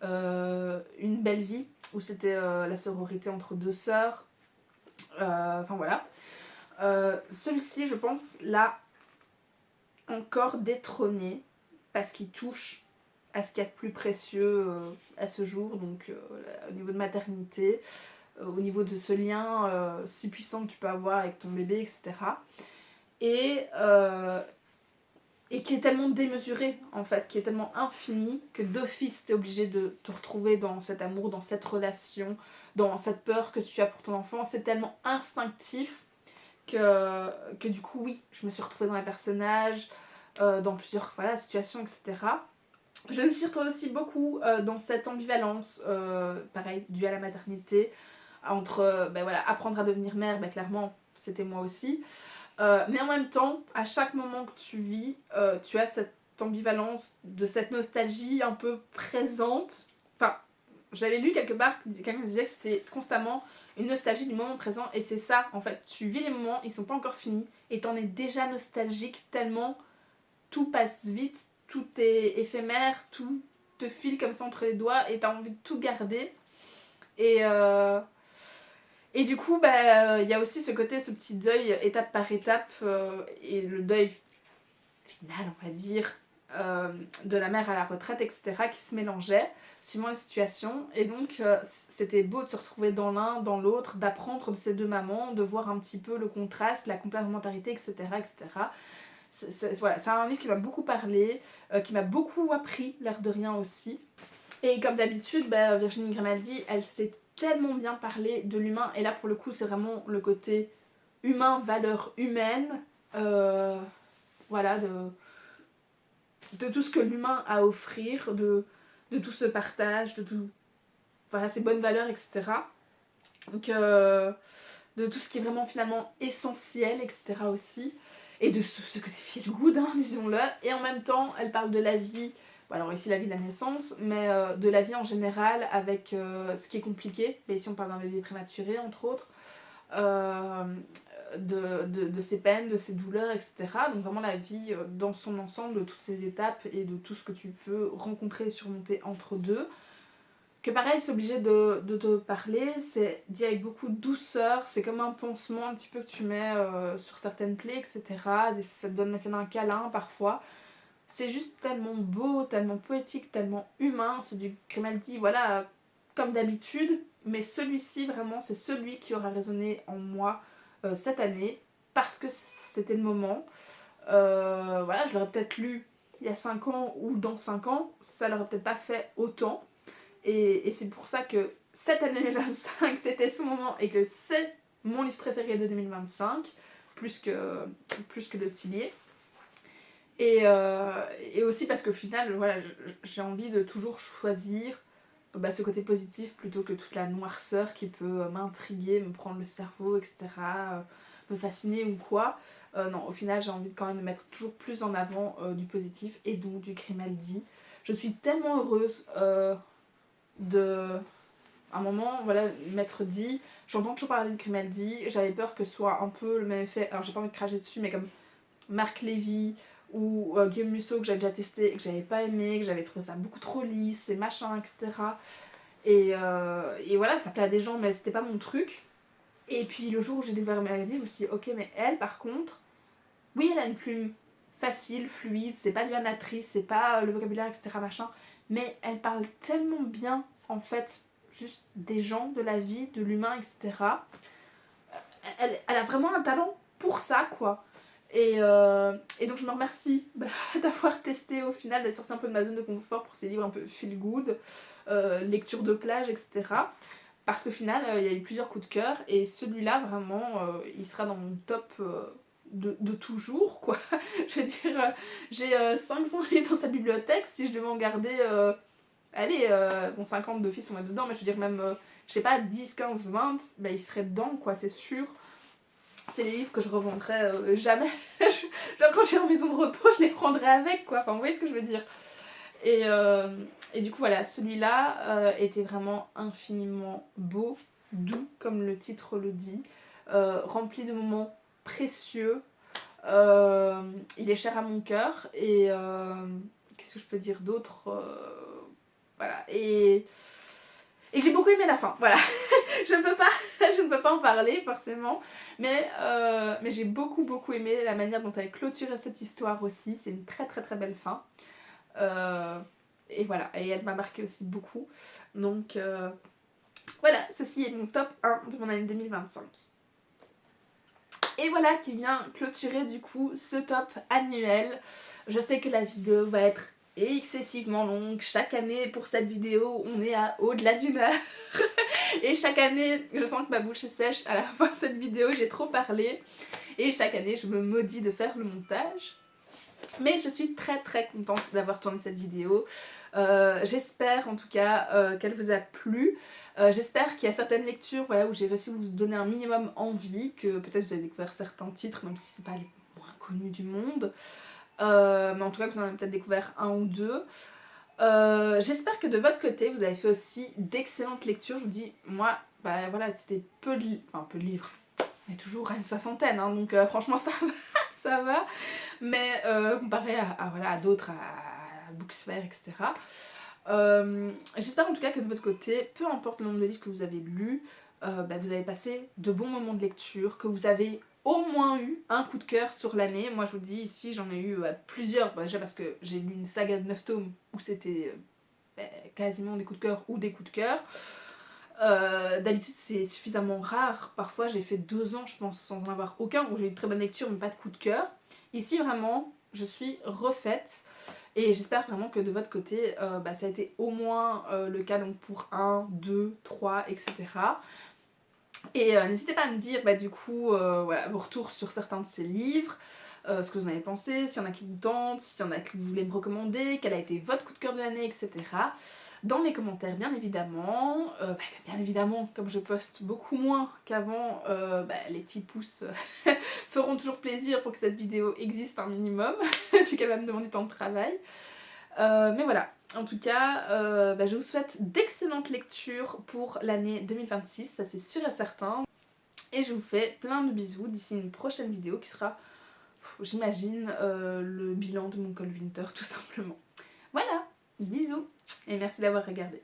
Une belle vie, où c'était la sororité entre deux sœurs. Enfin voilà. Celui-ci, je pense, l'a encore détrôné parce qu'il touche à ce qu'il y a de plus précieux à ce jour, donc au niveau de maternité, au niveau de ce lien si puissant que tu peux avoir avec ton bébé, etc. Et qui est tellement démesuré en fait, qui est tellement infini que d'office t'es obligé de te retrouver dans cet amour, dans cette relation, dans cette peur que tu as pour ton enfant. C'est tellement instinctif que du coup oui, je me suis retrouvée dans les personnages, dans plusieurs situations, etc. Je me suis retrouvée aussi beaucoup dans cette ambivalence, pareil, due à la maternité, entre apprendre à devenir mère, clairement c'était moi aussi. Mais en même temps, à chaque moment que tu vis, tu as cette ambivalence, de cette nostalgie un peu présente. Enfin, j'avais lu quelque part, quelqu'un disait que c'était constamment une nostalgie du moment présent, et c'est ça en fait, tu vis les moments, ils sont pas encore finis, et t'en es déjà nostalgique tellement tout passe vite, tout est éphémère, tout te file comme ça entre les doigts, et t'as envie de tout garder. Et du coup, il y a aussi ce côté, ce petit deuil étape par étape, et le deuil final, on va dire, de la mère à la retraite, etc., qui se mélangeait suivant les situations. Et donc, c'était beau de se retrouver dans l'un, dans l'autre, d'apprendre de ces deux mamans, de voir un petit peu le contraste, la complémentarité, etc., etc. C'est un livre qui m'a beaucoup parlé, qui m'a beaucoup appris, l'air de rien aussi. Et comme d'habitude, Virginie Grimaldi, elle sait tellement bien parler de l'humain, et là pour le coup c'est vraiment le côté humain, valeur humaine, de tout ce que l'humain a à offrir, de tout ce partage, de tout, ses bonnes valeurs, etc. Donc de tout ce qui est vraiment finalement essentiel, etc. aussi, et de ce côté feel good, disons-le, et en même temps elle parle de la vie. Alors ici la vie de la naissance, mais de la vie en général avec ce qui est compliqué. Mais ici on parle d'un bébé prématuré entre autres, de ses peines, de ses douleurs, etc. Donc vraiment la vie dans son ensemble, de toutes ses étapes et de tout ce que tu peux rencontrer et surmonter entre deux. Que pareil, c'est obligé de te parler, c'est dit avec beaucoup de douceur, c'est comme un pansement un petit peu que tu mets sur certaines plaies, etc. Ça te donne l'effet d'un câlin parfois. C'est juste tellement beau, tellement poétique, tellement humain. C'est du Grimaldi, comme d'habitude. Mais celui-ci, vraiment, c'est celui qui aura résonné en moi cette année. Parce que c'était le moment. Je l'aurais peut-être lu il y a 5 ans ou dans 5 ans. Ça l'aurait peut-être pas fait autant. Et c'est pour ça que cette année 2025, c'était son moment. Et que c'est mon livre préféré de 2025. Plus que le Tillier. Et aussi parce qu'au final, j'ai envie de toujours choisir ce côté positif plutôt que toute la noirceur qui peut m'intriguer, me prendre le cerveau, etc., me fasciner ou quoi. Non, au final, j'ai envie quand même de mettre toujours plus en avant du positif et donc du Grimaldi. Je suis tellement heureuse de... À un moment, m'être dit, j'entends toujours parler de Grimaldi, j'avais peur que ce soit un peu le même effet, alors j'ai pas envie de cracher dessus, mais comme Marc Lévy ou Guillaume Musso que j'avais déjà testé et que j'avais pas aimé, que j'avais trouvé ça beaucoup trop lisse et machin, etc. Et ça plaît à des gens, mais c'était pas mon truc. Et puis le jour où j'ai découvert Meredith, je me suis dit ok, mais elle par contre, oui, elle a une plume facile, fluide, c'est pas du Anna-Trice, c'est pas le vocabulaire, etc. machin, mais elle parle tellement bien en fait, juste des gens, de la vie, de l'humain, etc. Elle a vraiment un talent pour ça, quoi. Et donc je me remercie d'avoir testé au final, d'être sortie un peu de ma zone de confort pour ces livres un peu feel good, lecture de plage, etc. Parce qu'au final, il y a eu plusieurs coups de cœur et celui-là, vraiment, il sera dans mon top de toujours, quoi. Je veux dire, j'ai 500 livres dans cette bibliothèque, si je devais en garder, allez, bon, 50 d'office on va dedans, mais je veux dire même, je sais pas, 10, 15, 20, bah, il serait dedans, quoi, c'est sûr. C'est les livres que je revendrai jamais. Genre quand je suis en maison de repos, je les prendrai avec, quoi. Enfin, vous voyez ce que je veux dire. Et du coup, voilà, celui-là était vraiment infiniment beau, doux, comme le titre le dit, rempli de moments précieux. Il est cher à mon cœur. Et qu'est-ce que je peux dire d'autre voilà. Et j'ai beaucoup aimé la fin, voilà. je ne peux pas en parler forcément, mais j'ai beaucoup aimé la manière dont elle a clôturé cette histoire aussi. C'est une très très très belle fin. Et voilà, et elle m'a marqué aussi beaucoup. Donc voilà, ceci est mon top 1 de mon année 2025. Et voilà qui vient clôturer du coup ce top annuel. Je sais que la vidéo va être excessivement longue. Chaque année pour cette vidéo, on est à au-delà d'une heure. Et chaque année, je sens que ma bouche est sèche à la fin de cette vidéo, j'ai trop parlé. Et chaque année, je me maudis de faire le montage. Mais je suis très très contente d'avoir tourné cette vidéo. J'espère en tout cas qu'elle vous a plu. J'espère qu'il y a certaines lectures voilà, où j'ai réussi à vous donner un minimum envie, que peut-être vous avez découvert certains titres, même si c'est pas les moins connus du monde. Mais en tout cas, que vous en avez peut-être découvert un ou deux. J'espère que de votre côté, vous avez fait aussi d'excellentes lectures. Je vous dis, moi, bah voilà, c'était peu de livres. On est toujours à une soixantaine, hein, donc franchement, ça va, ça va. Mais comparé à d'autres, à Booksfare, etc. J'espère en tout cas que de votre côté, peu importe le nombre de livres que vous avez lus, vous avez passé de bons moments de lecture, que vous avez au moins eu un coup de cœur sur l'année. Moi je vous dis ici j'en ai eu plusieurs, déjà parce que j'ai lu une saga de 9 tomes où c'était quasiment des coups de cœur ou des coups de cœur. D'habitude c'est suffisamment rare, parfois j'ai fait 2 ans je pense sans en avoir aucun, où j'ai eu de très bonne lecture mais pas de coup de cœur. Ici vraiment je suis refaite et j'espère vraiment que de votre côté ça a été au moins le cas donc pour 1, 2, 3 etc. Et n'hésitez pas à me dire du coup voilà, vos retours sur certains de ces livres, ce que vous en avez pensé, s'il y en a qui vous tentent, s'il y en a que vous voulez me recommander, quel a été votre coup de cœur de l'année, etc. Dans les commentaires bien évidemment. Bien évidemment, comme je poste beaucoup moins qu'avant, les petits pouces feront toujours plaisir pour que cette vidéo existe un minimum, vu qu'elle va me demander tant de travail. Mais voilà, en tout cas, je vous souhaite d'excellentes lectures pour l'année 2026, ça c'est sûr et certain. Et je vous fais plein de bisous d'ici une prochaine vidéo qui sera, j'imagine, le bilan de mon Cold Winter tout simplement. Voilà, bisous et merci d'avoir regardé.